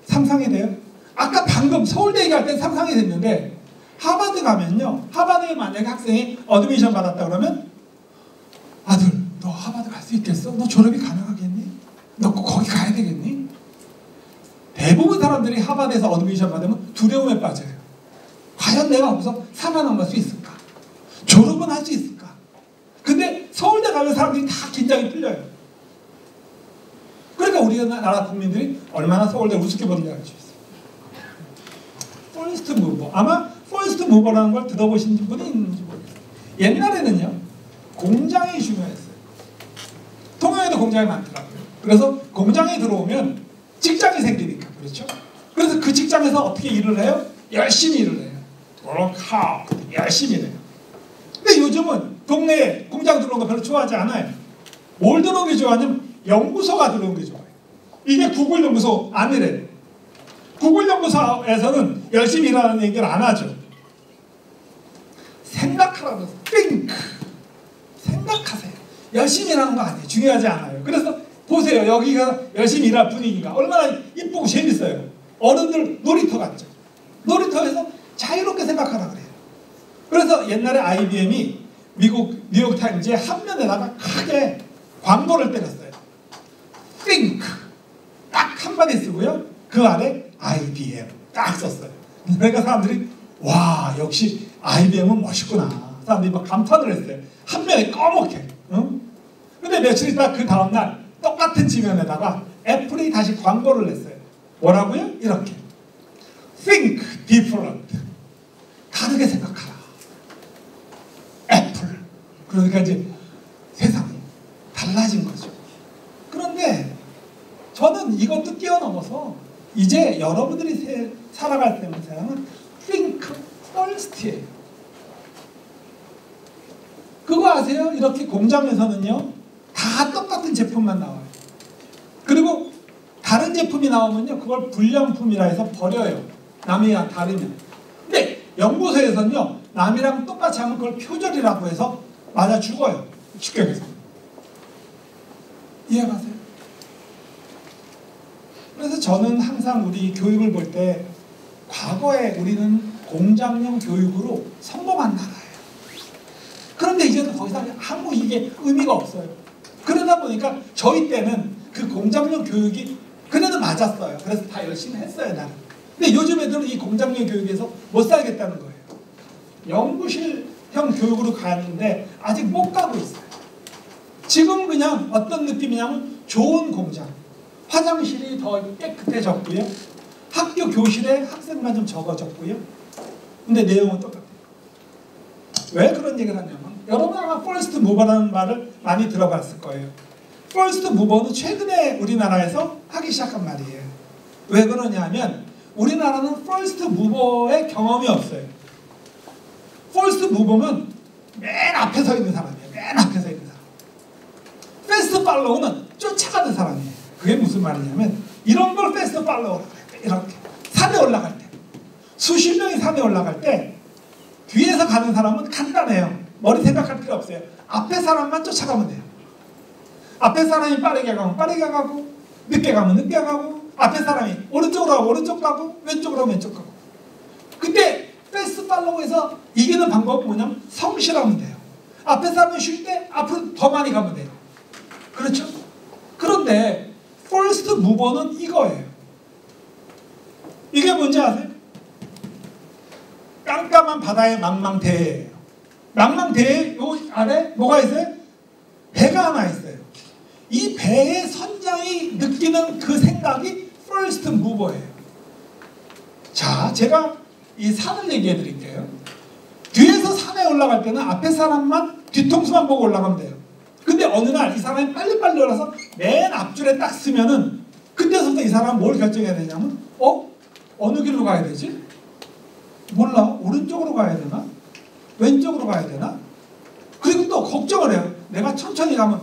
상상이 돼요? 아까 방금 서울대 얘기할 땐 상상이 됐는데 하버드 가면요. 하버드에 만약에 학생이 어드미션 받았다 그러면 아들 너 하버드 갈 수 있겠어? 너 졸업이 가능하겠니? 너 꼭 거기 가야 되겠니? 대부분 사람들이 하버드에서 어드미션 받으면 두려움에 빠져요. 과연 내가 거기서 살아남을 수 있을까? 졸업은 할 수 있을까? 근데 서울대 가면 사람들이 다 긴장이 풀려요. 그러니까 우리나라 국민들이 얼마나 서울대를 우습게 보는지 알 수 있어요. 퍼스트 무버. 아마 퍼스트 무버라는 걸 들어보신 분이 있는지 모르겠어요. 옛날에는요. 공장이 중요했어요. 통영에도 공장이 많더라고요. 그래서 공장에 들어오면 직장이 생기니까. 그렇죠? 그래서 그 직장에서 어떻게 일을 해요? 열심히 일을 해요. 열심히 해요. 근데 요즘은 동네에 공장 들어온 거 별로 좋아하지 않아요. 뭘 들어온 게 좋아하냐면 연구소가 들어온 게 좋아요. 이게 구글 연구소 아니래요. 구글 연구소에서는 열심히 일하는 얘기를 안 하죠. 생각하라고 해서 think. 생각하세요. 열심히 일하는 거 아니에요. 중요하지 않아요. 그래서 보세요. 여기가 열심히 일할 분위기가 얼마나 이쁘고 재밌어요. 어른들 놀이터 같죠. 놀이터에서 자유롭게 생각하라 그래요. 그래서 옛날에 IBM이 미국 뉴욕타임즈의 한 면에다가 크게 광고를 때렸어요. think. 딱 한마디 쓰고요. 그 아래 IBM 딱 썼어요. 그러니까 사람들이 와 역시 IBM은 멋있구나. 사람들이 막 감탄을 했어요. 한 면에 꺼멓게. 응? 근데 며칠 있다 그 다음날 똑같은 지면에다가 애플이 다시 광고를 냈어요. 뭐라고요? 이렇게. Think different. 다르게 생각하라. 애플. 그러니까 이제 세상이 달라진 거죠. 그런데 저는 이것도 뛰어넘어서 이제 여러분들이 살아갈 때 세상은 think first예요. 그거 아세요? 이렇게 공장에서는요 다 똑같은 제품만 나와요. 그리고 다른 제품이 나오면요 그걸 불량품이라 해서 버려요. 남이랑 다르면. 근데 연구소에서는요 남이랑 똑같이 하면 그걸 표절이라고 해서 맞아 죽어요. 직격에서. 이해가세요? 그래서 저는 항상 우리 교육을 볼 때 과거에 우리는 공장형 교육으로 성공한 나라예요. 그런데 이제는 더 이상 한국 이게 의미가 없어요. 그러다 보니까 저희 때는 그 공장형 교육이 그래도 맞았어요. 그래서 다 열심히 했어요 나는. 근데 요즘 애들은 이 공장형 교육에서 못 살겠다는 거예요. 연구실형 교육으로 가는데 아직 못 가고 있어요. 지금 그냥 어떤 느낌이냐면 좋은 공장. 화장실이 더 깨끗해졌고요. 학교 교실에 학생만 좀 적어졌고요. 근데 내용은 똑같아요. 왜 그런 얘기를 하냐면 여러분 아마 퍼스트 무버라는 말을 많이 들어봤을 거예요. 퍼스트 무버는 최근에 우리나라에서 하기 시작한 말이에요. 왜 그러냐면 우리나라는 퍼스트 무버의 경험이 없어요. 퍼스트 무버는 맨 앞에 서 있는 사람이에요. 맨 앞에 서 있는 사람. 패스트 팔로우는 쫓아가는 사람이에요. 그게 무슨 말이냐면 이런 걸 패스트 팔로우라고 해요. 이렇게 산에 올라갈 때 수십 명이 산에 올라갈 때 뒤에서 가는 사람은 간단해요. 머리 생각할 필요 없어요. 앞에 사람만 쫓아가면 돼요. 앞에 사람이 빠르게 가면 빠르게 가고 늦게 가면 늦게 가고 앞에 사람이 오른쪽으로 가면 오른쪽 가고 왼쪽으로 가면 왼쪽 가고. 근데 패스트 팔로우에서 이기는 방법은 뭐냐면 성실하면 돼요. 앞에 사람이 쉴 때 앞으로 더 많이 가면 돼요. 그렇죠? 그런데 퍼스트 무버는 이거예요. 이게 뭔지 아세요? 깜깜한 바다의 망망대해예요. 망망대해 요 아래 뭐가 있어요? 배가 하나 있어요. 이 배의 선장이 느끼는 그 생각이 퍼스트 무버예요. 자, 제가 이 산을 얘기해 드릴게요. 뒤에 그래서 산에 올라갈 때는 앞에 사람만 뒤통수만 보고 올라가면 돼요. 근데 어느 날 이 사람이 빨리빨리 올라서 맨 앞줄에 딱 쓰면은 그때부터 이 사람은 뭘 결정해야 되냐면 어느 길로 가야 되지? 몰라. 오른쪽으로 가야 되나? 왼쪽으로 가야 되나? 그리고 또 걱정을 해요. 내가 천천히 가면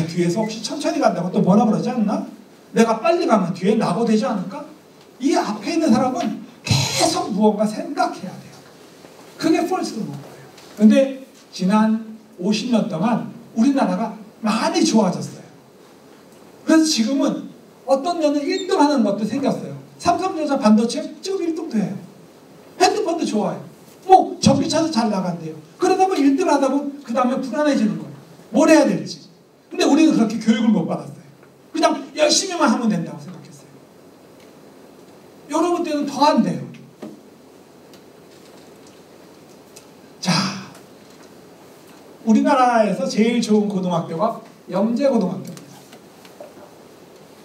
뒤에서 혹시 천천히 간다고 또 뭐라 그러지 않나? 내가 빨리 가면 뒤에 낙오 되지 않을까? 이 앞에 있는 사람은 계속 무언가 생각해야 돼요. 그게 폴스 모거예요. 근데 지난 50년 동안 우리나라가 많이 좋아졌어요. 그래서 지금은 어떤 년은 1등 하는 것도 생겼어요. 삼성전자 반도체 지금 1등도 해요. 핸드폰도 좋아요. 뭐 전기차도 잘 나간대요. 그러다 보면 1등 하다 보면 그 다음에 불안해지는 거예요. 뭘 해야 될지. 근데 우리는 그렇게 교육을 못 받았어요. 그냥 열심히만 하면 된다고 생각했어요. 여러분 때는 더 안 돼요. 자, 우리나라에서 제일 좋은 고등학교가 영재고등학교입니다.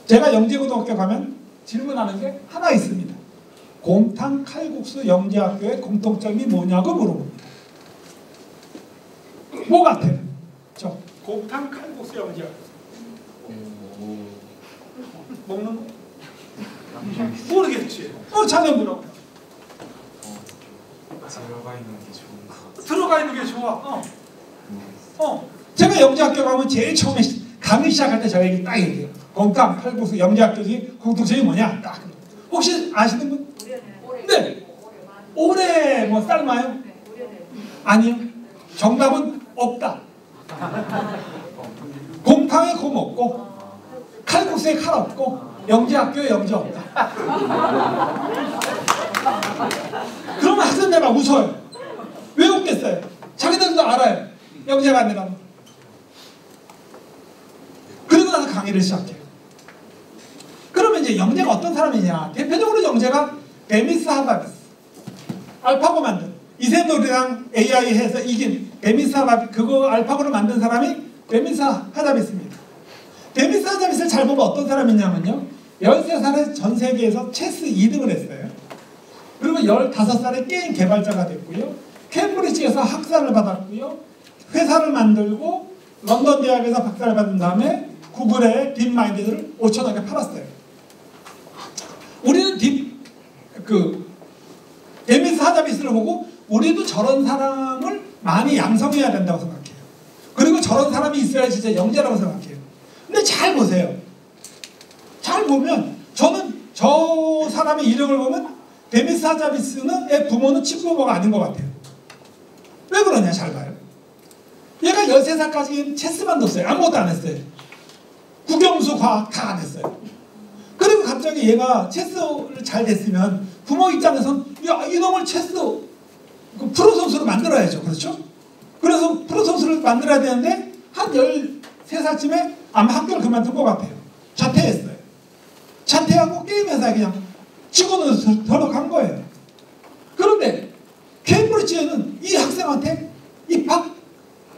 제가 영재고등학교 가면 질문하는 게 하나 있습니다. 곰탕 칼국수 영재학교의 공통점이 뭐냐고 물어봅니다. 뭐 같아요? 저 곰탕 칼국수 영재학교 먹는 거? 모르겠지. 자네 뭐라고? 들어가 있는 게 좋은 것 같아요. 들어가 있는 게 좋아. 제가 영재학교 가면 제일 처음에 강의 시작할 때 저 얘기 딱 얘기해요. 곰탕 칼국수 영재학교의 공통점이 뭐냐? 딱. 혹시 아시는 분? 네. 올해 뭐 삶아요? 아니요. 정답은 없다. 곰탕에 곰 없고 칼국수에 칼 없고 영재학교에 영재 없다. 그러면 학생들이 웃어요. 왜 웃겠어요? 자기들도 알아요. 영재가 아니라는 거. 그리고 나서 강의를 시작해요. 그러면 이제 영재가 어떤 사람이냐? 대표적으로 영재가 데미스 하다비스, 알파고 만든 이세돌이랑 AI 해서 이긴 데미스 하다비스, 그거 알파고를 만든 사람이 데미스 하다비스입니다. 데미스 하다비스를 잘 보면 어떤 사람이냐면요, 13살에 전 세계에서 체스 2등을 했어요. 그리고 15살에 게임 개발자가 됐고요, 캠브리지에서 학사를 받았고요, 회사를 만들고 런던 대학에서 박사를 받은 다음에 구글의 딥마인드를 5천억에 팔았어요. 우리는 데미스 하다비스를 보고 우리도 저런 사람을 많이 양성해야 된다고 생각해요. 그리고 저런 사람이 있어야 진짜 영재라고 생각해요. 근데 잘 보세요. 잘 보면 저는 저 사람의 이력을 보면 데미스 하다비스의 부모는 친부모가 아닌 것 같아요. 왜 그러냐? 잘 봐요. 얘가 13살까지 체스만 뒀어요. 아무것도 안 했어요. 국영수 과학 다 안 했어요. 그리고 갑자기 얘가 체스를 잘 됐으면 부모 입장에서는 야, 이놈을 체스 프로 선수로 만들어야죠. 그렇죠? 그래서 프로 선수를 만들어야 되는데 한 13살쯤에 아마 학교를 그만둔 것 같아요. 자퇴했어요. 자퇴하고 게임 회사에 그냥 직원으로 들어간 거예요. 그런데 케임브리지에는 이 학생한테 입학을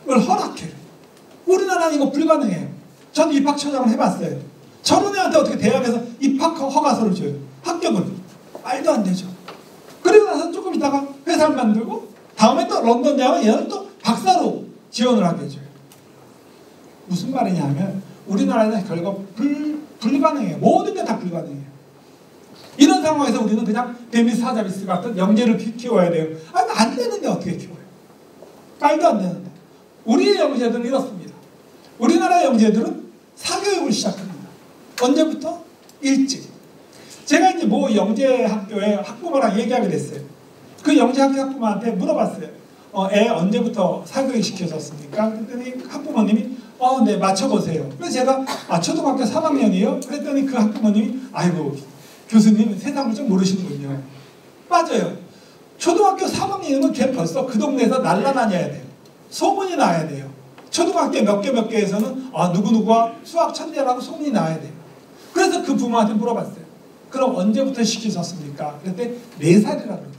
허락해요. 우리나라는 이거 불가능해요. 저는 입학 초장을 해봤어요. 저런 애한테 어떻게 대학에서 입학 허가서를 줘요? 합격을. 말도 안 되죠. 그리고 나서 조금 있다가 회사를 만들고 다음에 또 런던 대학은 얘는 또 박사로 지원을 하게 해줘요. 무슨 말이냐면 우리나라에는 결국 불가능해요. 모든 게 다 불가능해요. 이런 상황에서 우리는 그냥 데미스 하다비스 같은 영재를 키워야 돼요. 안 되는데 어떻게 키워요? 말도 안 되는데. 우리의 영재들은 이렇습니다. 우리나라 영재들은 사교육을 시작합니다. 언제부터? 일찍. 제가 이제 모 영재학교에 학부모랑 얘기하게 됐어요. 그 영재학교 학부모한테 물어봤어요. 애 언제부터 사교육 시켜줬습니까? 그랬더니 학부모님이 네, 맞춰보세요. 그래서 제가 초등학교 3학년이요? 그랬더니 그 학부모님이 아이고 교수님 세상을 좀 모르시는군요. 맞아요. 초등학교 3학년이면 걔 벌써 그 동네에서 날라다녀야 돼요. 소문이 나야 돼요. 초등학교 몇 개에서는 누구누구가 수학 천재라고 소문이 나야 돼요. 그래서 그 부모한테 물어봤어요. 그럼 언제부터 시키셨습니까? 그랬더니 4살이라고 그러더라고요.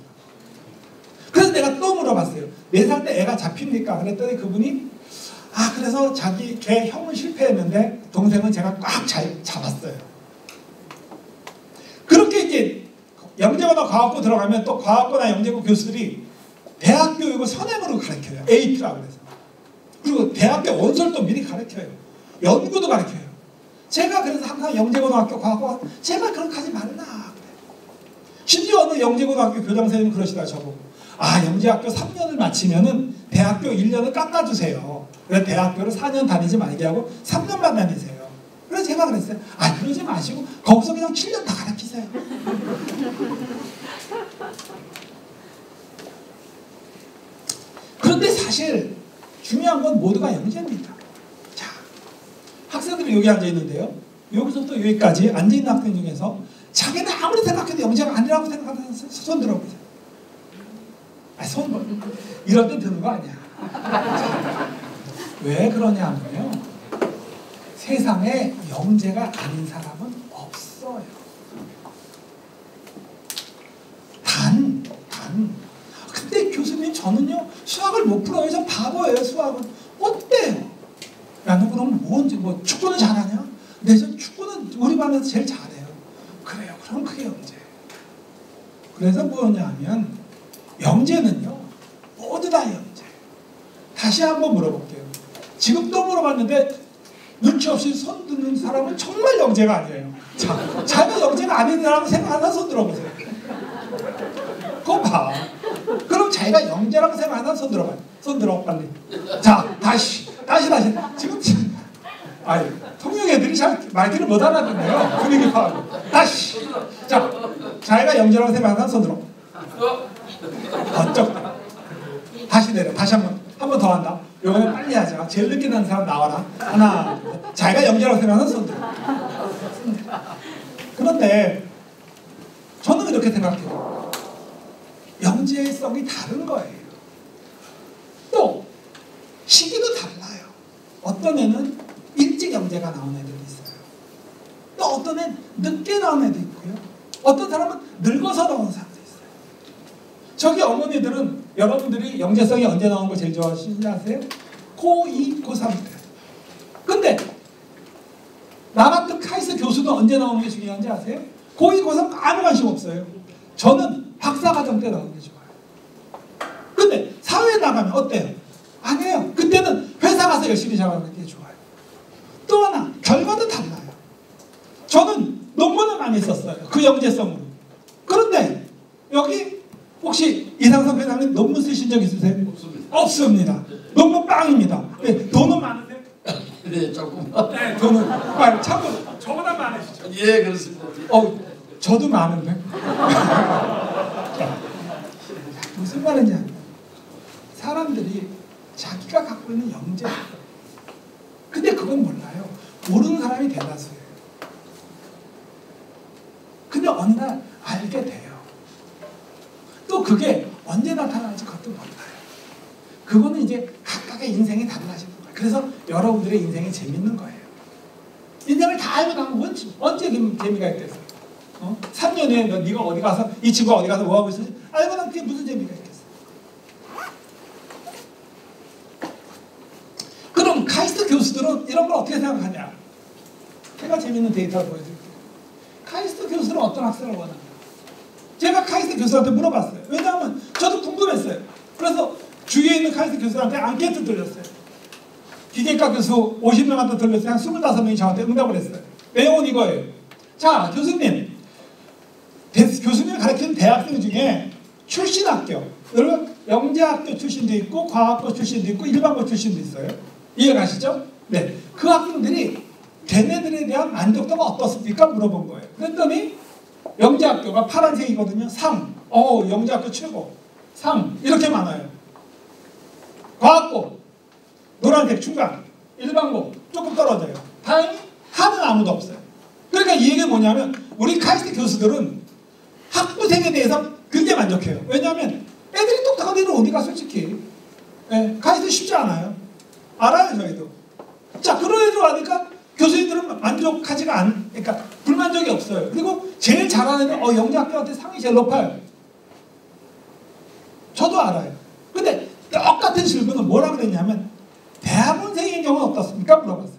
그래서 내가 또 물어봤어요. 4살 때 애가 잡힙니까? 그랬더니 그분이 그래서 걔 형은 실패했는데 동생은 제가 꽉 잘 잡았어요. 그렇게 이제 영재고나 과학고 들어가면 또 과학고나 영재고 교수들이 대학 교육을 선행으로 가르쳐요. AP라고 해서. 그리고 대학교 원서도 미리 가르쳐요. 연구도 가르쳐요. 제가 그래서 항상 영재고등학교 과거 제발 그렇게 하지 말라. 심지어 어느 영재고등학교 교장선생님 그러시다 저보고 영재학교 3년을 마치면은 대학교 1년을 깎아주세요. 그래서 대학교를 4년 다니지 말게 하고 3년만 다니세요. 그래서 제가 그랬어요. 그러지 마시고 거기서 그냥 7년 다 가르치세요. 그런데 사실 중요한 건 모두가 영재입니다. 자, 학생들이 여기 앉아 있는데요. 여기서부터 여기까지 앉아 있는 학생 중에서 자기는 아무리 생각해도 영재가 아니라고 생각하는 손 들어보세요. 손 이럴 때 드는 거 아니야. 왜 그러냐면요. 세상에 영재가 아닌 사람은 없어요. 근데 교수님 저는요 수학을 못 풀어요. 저 바보예요. 수학은 어때요? 야 너 그럼 뭐 축구는 잘하냐? 네, 저 축구는 우리 반에서 제일 잘해요. 그래요. 그럼 그게 영재예요. 그래서 뭐냐면 영재는요 모두 다 영재. 다시 한번 물어볼게요. 지금 또 물어봤는데 눈치 없이 손 드는 사람은 정말 영재가 아니에요. 자, 자기가 영재가 아닌 사람 생각하나 손 들어보세요. 그거 봐. 그럼 자기가 영재라고 생각하나 손 들어봐요. 손 들어 빨리. 자, 다시. 지금 통역 애들이 잘 말귀를 못 알아듣네요. 분위기 파악을. 다시. 자, 자기가 영재라고 생각하나 손 들어. 어쩌다. 다시 내려. 다시 한 번 더 한다. 요번에 빨리 하자. 제일 늦게 나는 사람 나와라. 하나. 자기가 영재라고 생각하는 손 들어. 그런데 저는 이렇게 생각해요. 영재성이 다른 거예요. 또 시기도 달라요. 어떤 애는 일찍 영재가 나온 애들이 있어요. 또 어떤 애는 늦게 나온 애도 있고요. 어떤 사람은 늙어서 나온 사람도 있어요. 저기 어머니들은 여러분들이 영재성이 언제 나온 거 제일 좋아하시는지 아세요? 고2, 고3 때. 근데 나 같은 카이스트 교수는 언제 나오는 게 중요한지 아세요? 고2, 고3 아무 관심 없어요. 저는 박사과정 때 나오는 게 좋아요. 근데 사회에 나가면 어때요? 아니에요. 그때는 회사 가서 열심히 작업하는 게 좋아요. 또 하나 결과도 달라요. 저는 논문을 많이 썼어요. 그 영재성으로. 그런데 여기 혹시 이상섭 회장님 논문 쓰신 적 있으세요? 없습니다. 논문 빵입니다. 네, 돈은 많으세요? 네, 조금만. 네, 돈은 참고로 저보다 많으시죠? 예, 그렇습니다. 저도 많은데. 무슨 말이냐? 사람들이 자기가 갖고 있는 영재. 근데 그건 몰라요. 모르는 사람이 대다수예요. 근데 어느 날 알게 돼요. 또 그게 언제 나타날지 그것도 몰라요. 그거는 이제 각각의 인생이 달라지는 거예요. 그래서 여러분들의 인생이 재밌는 거예요. 인생을 다 알고 나면 언제 재미가 있겠어요? 3년 후에 네가 어디 가서 이 친구가 어디 가서 뭐 하고 있었지? 알고 나면 그게 무슨 재미가 있겠어요? 그럼 카이스트 교수들은 이런 걸 어떻게 생각하냐? 제가 재밌는 데이터를 보여드릴게요. 카이스트 교수는 어떤 학생을 원하냐? 제가 카이스트 교수한테 물어봤어요. 왜냐하면 저도 궁금했어요. 그래서 주위에 있는 카이스트 교수한테 앙케이트 돌렸어요. 기계과 교수 50명한테 돌렸어요. 한 25명이 저한테 응답을 했어요. 내용은 이거예요. 자, 교수님. 교수님이 가르치는 대학생 중에 출신 학교, 여러분 영재학교 출신도 있고 과학고 출신도 있고 일반고 출신도 있어요. 이해가시죠? 네. 그 학생들이 걔네들에 대한 만족도가 어떻습니까? 물어본 거예요. 그랬더니 영재학교가 파란색이거든요. 3. 영재학교 최고. 3. 이렇게 많아요. 과학고 노란색 중간. 일반고 조금 떨어져요. 다행히 하는 아무도 없어요. 그러니까 이 얘기가 뭐냐면 우리 카이스트 교수들은 학부생에 대해서 굉장히 만족해요. 왜냐하면 애들이 똑똑한 애들은 어디가 솔직히 카이스트 쉽지 않아요. 알아요 저희도. 자, 그런 애들 하니까 교수님들은 만족하지가 그러니까 불만족이 없어요. 그리고 제일 잘하는 애는 영재학교한테 상이 제일 높아요. 저도 알아요. 근데 똑같은 질문은 뭐라 그랬냐면 대학원생인 경우는 어떻습니까? 물어봤어요.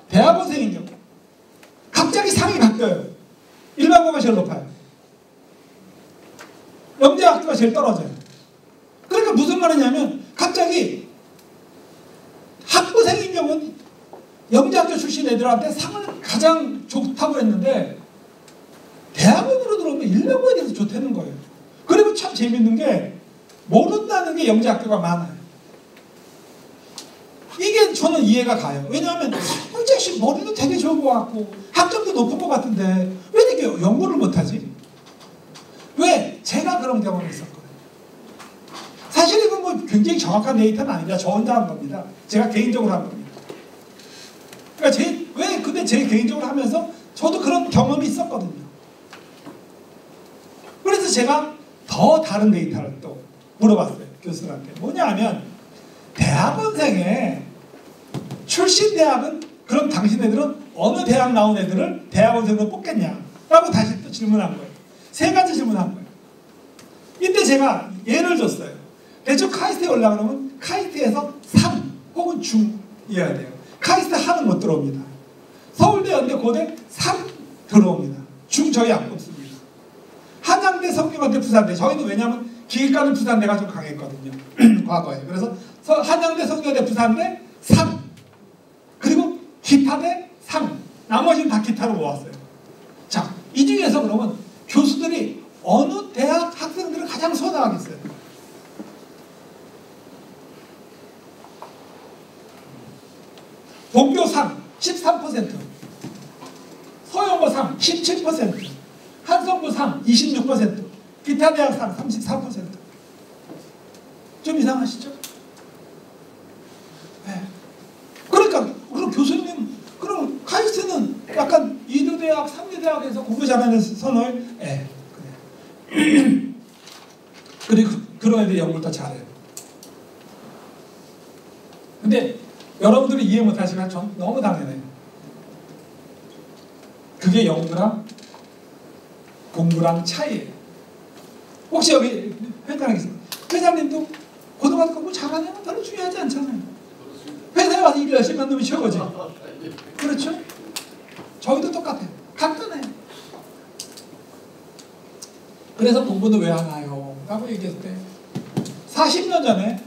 대학원생인 경우 갑자기 상이 바뀌어요. 일반고가 제일 높아요. 영재학교가 제일 떨어져요. 그러니까 무슨 말이냐면 갑자기 학부생인 경우는 영재학교 출신 애들한테 상을 가장 좋다고 했는데 대학원으로 들어오면 인력거에 대해서 좋다는 거예요. 그리고 참 재밌는 게 모른다는 게 영재학교가 많아요. 이게 저는 이해가 가요. 왜냐하면 이 자식 머리도 되게 좋은 것 같고 학점도 높은 것 같은데 왜 이렇게 연구를 못하지? 왜? 제가 그런 경험이 있었거든요. 사실 이건 뭐 굉장히 정확한 데이터는 아닙니다. 저 혼자 한 겁니다. 제가 개인적으로 한 겁니다. 그러니까 근데 제 개인적으로 하면서 저도 그런 경험이 있었거든요. 그래서 제가 더 다른 데이터를 또 물어봤어요. 교수들한테. 뭐냐 하면 대학원생의 출신 대학은 그럼 당신네들은 어느 대학 나온 애들을 대학원생으로 뽑겠냐? 라고 다시 또 질문한 거예요. 세 가지 질문한 거예요. 이때 제가 예를 줬어요. 대충 카이스트에 올라가려면 카이스트에서 3 혹은 중이어야 돼요. 카이스트 하는 못 들어옵니다. 서울대, 연대, 고대 3 들어옵니다. 중 저희 안 뽑습니다. 한양대, 성균관대, 부산대. 저희는 왜냐하면 기획과는 부산대가 좀 강했거든요. 과거에. 그래서 한양대, 성균관대, 부산대 3. 그리고 기타대 3. 나머지는 다 기타로 모았어요. 자, 이 중에서 그러면 교수들이 어느 대학 학생들을 가장 선호하겠어요? 본교 3, 13%. 서영고 3, 17%. 한성부 3, 26%. 기타대학 3, 34%. 좀 이상하시죠? 네. 그러니까 그럼 교수님 그럼 카이스트는 약간 2류대학, 3류대학에서 공부 잘하는 선호를 예. 그래. 그리고 그런 애들이 연구를 더 잘해요. 근데 여러분들이 이해 못하시면 전 너무 당연해요. 그게 연구랑 공부랑 차이예요. 혹시 여기 회장님 계십니까? 회장님도 고등학교 공부 잘하냐면 별로 중요하지 않잖아요. 회사에 와서 일 열심히 하는 놈이 최고지. 그렇죠? 저희도 똑같아요. 간단해요. 그래서 공부는 왜 하나요? 라고 얘기했을 때 40년 전에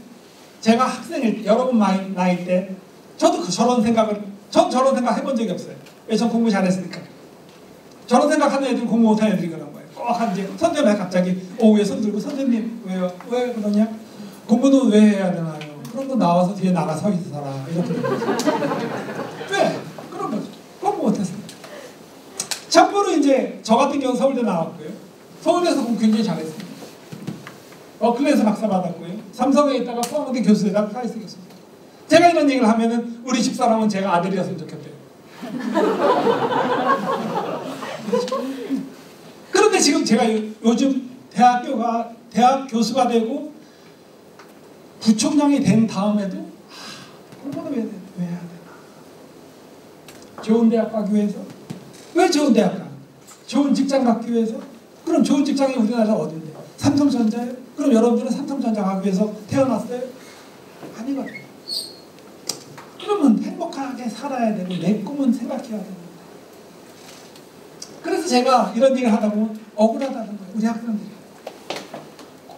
제가 학생일 여러분 나이 때 저도 저런 생각 해본 적이 없어요. 왜? 전 공부 잘했으니까. 저런 생각하는 애들은 공부 못하는 애들이 그런 거예요. 꼭 이제 선생님이 갑자기 오후에 손 들고 선생님 왜요? 왜 그러냐? 공부는 왜 해야 되나요? 그런 거 나와서 뒤에 나가 서 있어라. 이렇게 왜? 그런 거죠. 공부 못했으니까. 참고로 이제 저 같은 경우 서울대 나왔고요. 서울대에서 공부 굉장히 잘했습니다. 버클리에서 박사 받았고요. 삼성에 있다가 포항대 교수에다가 카이스트 교수. 제가 이런 얘기를 하면은 우리 집사람은 제가 아들이었으면 좋겠대요. 그런데 지금 제가 요즘 대학 교수가 되고 부총장이 된 다음에도 공부는 왜 해야 되나? 좋은 대학 가기 위해서? 왜 좋은 대학 가? 좋은 직장 갖기 위해서? 그럼 좋은 직장이 우리나라 어딘데? 삼성전자예요? 그럼 여러분들은 삼성전자 가기 위해서 태어났어요? 아니거든요. 그러면 행복하게 살아야 되고 내 꿈은 생각해야 되고. 그래서 제가 이런 얘기를 하다 보면 억울하다는 거예요. 우리 학생들이.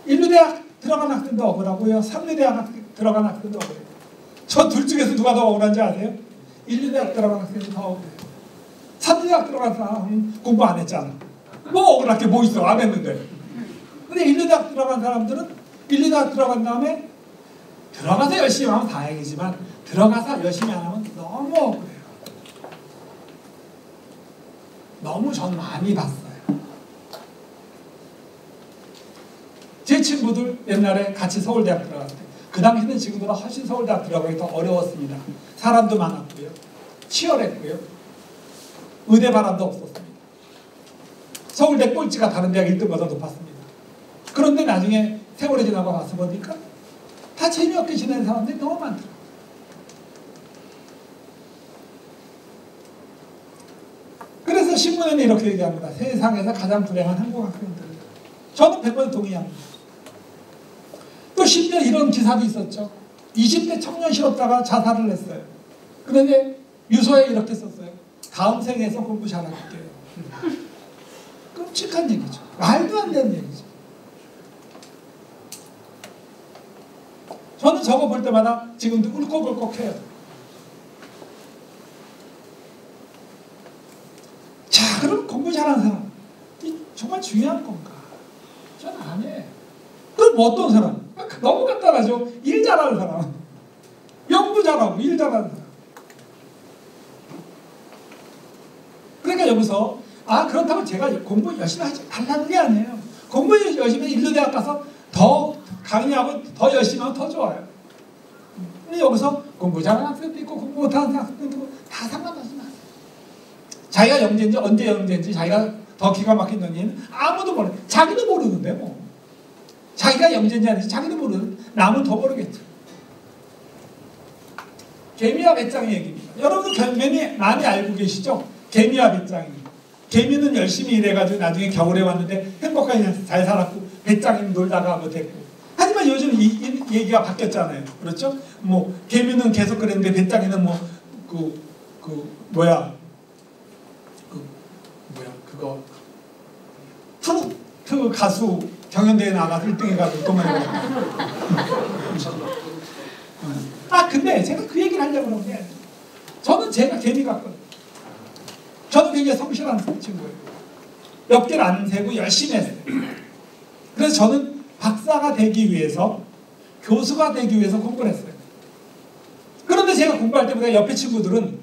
1류대학 들어간 학생도 억울하고요. 3류대학 들어간 학생도 억울해요. 저 둘 중에서 누가 더 억울한지 아세요? 1류대학 들어간 학생이 더 억울해요. 3류대학 들어간 사람은 공부 안 했잖아. 뭐 억울할 게 뭐 있어. 안 했는데. 근데 1류대학 들어간 사람들은 1류대학 들어간 다음에 들어가서 열심히 하면 다행이지만 들어가서 열심히 안 하면 너무 억울해요. 너무 전 많이 봤어요. 제 친구들 옛날에 같이 서울대학 들어갔을 때 그 당시는 지금보다 훨씬 서울대학 들어가기 더 어려웠습니다. 사람도 많았고요. 치열했고요. 의대 바람도 없었습니다. 서울대 꼴찌가 다른 대학 1등보다 높았습니다. 그런데 나중에 세월이 지나고 와서 보니까 다 재미없게 지내는 사람들이 너무 많더라고요. 그래서 신문에는 이렇게 얘기합니다. 세상에서 가장 불행한 한국 학생들. 저는 100% 동의합니다. 또 심지어 이런 기사도 있었죠. 20대 청년 실업자가 자살을 했어요. 그런데 유서에 이렇게 썼어요. 다음 생에서 공부 잘할게요. 끔찍한 얘기죠. 말도 안 되는 얘기죠. 저는 저거 볼 때마다 지금도 울컥울컥해요. 자, 그럼 공부 잘하는 사람 이 정말 중요한 건가? 저는 아니에요. 그럼 뭐 어떤 사람? 너무 간단하죠. 일 잘하는 사람, 연구 잘하고 일 잘하는 사람. 그러니까 여기서 그렇다고 제가 공부 열심히 하지 말라는 게 아니에요. 공부 열심히 인류대학 가서 더 강의하고 더 열심히 하면 더 좋아요. 근데 여기서 공부 잘하는 학생도 있고 공부 못하는 학생도 있고 다 상관없이 마세요. 자기가 영재인지 언제 영재인지 자기가 더 기가 막힌 논의는 아무도 모르. 자기도 모르는데 뭐. 자기가 영재인지 아닌지 자기도 모르는 남은 더 모르겠죠. 개미와 배짱이 얘기입니다. 여러분도 많이 알고 계시죠? 개미와 배짱이. 개미는 열심히 일해가지고 나중에 겨울에 왔는데 행복하게 잘 살았고 배짱이는 놀다가 뭐 됐고. 하지만 요즘 이 얘기가 바뀌었잖아요. 그렇죠? 뭐 개미는 계속 그랬는데 배짱이는 뭐 그거 트로트 가수 경연대회 나가서 1등 해가지고 돈 많이 벌었고. 근데 제가 그 얘기를 하려고 그런 게 저는 제가 개미 같거든요. 저는 굉장히 성실한 친구예요. 몇 개를 안 세고 열심히 했어요. 그래서 저는 박사가 되기 위해서 교수가 되기 위해서 공부를 했어요. 그런데 제가 공부할 때보다 옆에 친구들은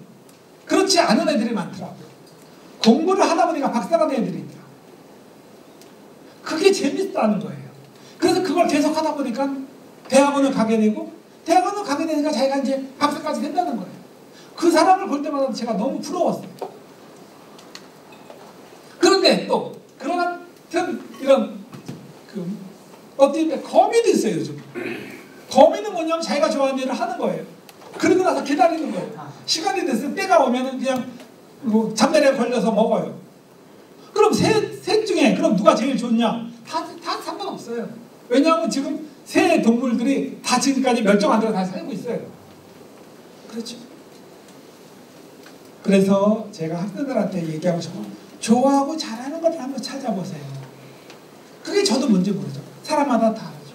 그렇지 않은 애들이 많더라고요. 공부를 하다 보니까 박사가 된 애들이 있더라고요. 그게 재밌다는 거예요. 그래서 그걸 계속 하다 보니까 대학원을 가게 되고 대학원을 가게 되니까 자기가 이제 박사까지 된다는 거예요. 그 사람을 볼 때마다 제가 너무 부러웠어요. 그런데 또 그런 이런 어떻게 거미도 있어요. 요즘 거미는 뭐냐면 자기가 좋아하는 일을 하는 거예요. 그러고 나서 기다리는 거예요. 시간이 됐을 때가 오면은 그냥 잠자리에 걸려서 먹어요. 그럼 셋 중에 그럼 누가 제일 좋냐? 다 상관없어요. 왜냐하면 지금 새 동물들이 다 지금까지 멸종 안 되고 다 살고 있어요. 그렇죠. 그래서 제가 학생들한테 얘기하고 싶어. 좋아하고 잘하는 걸 한번 찾아보세요. 그게 저도 뭔지 모르죠. 사람마다 다르죠.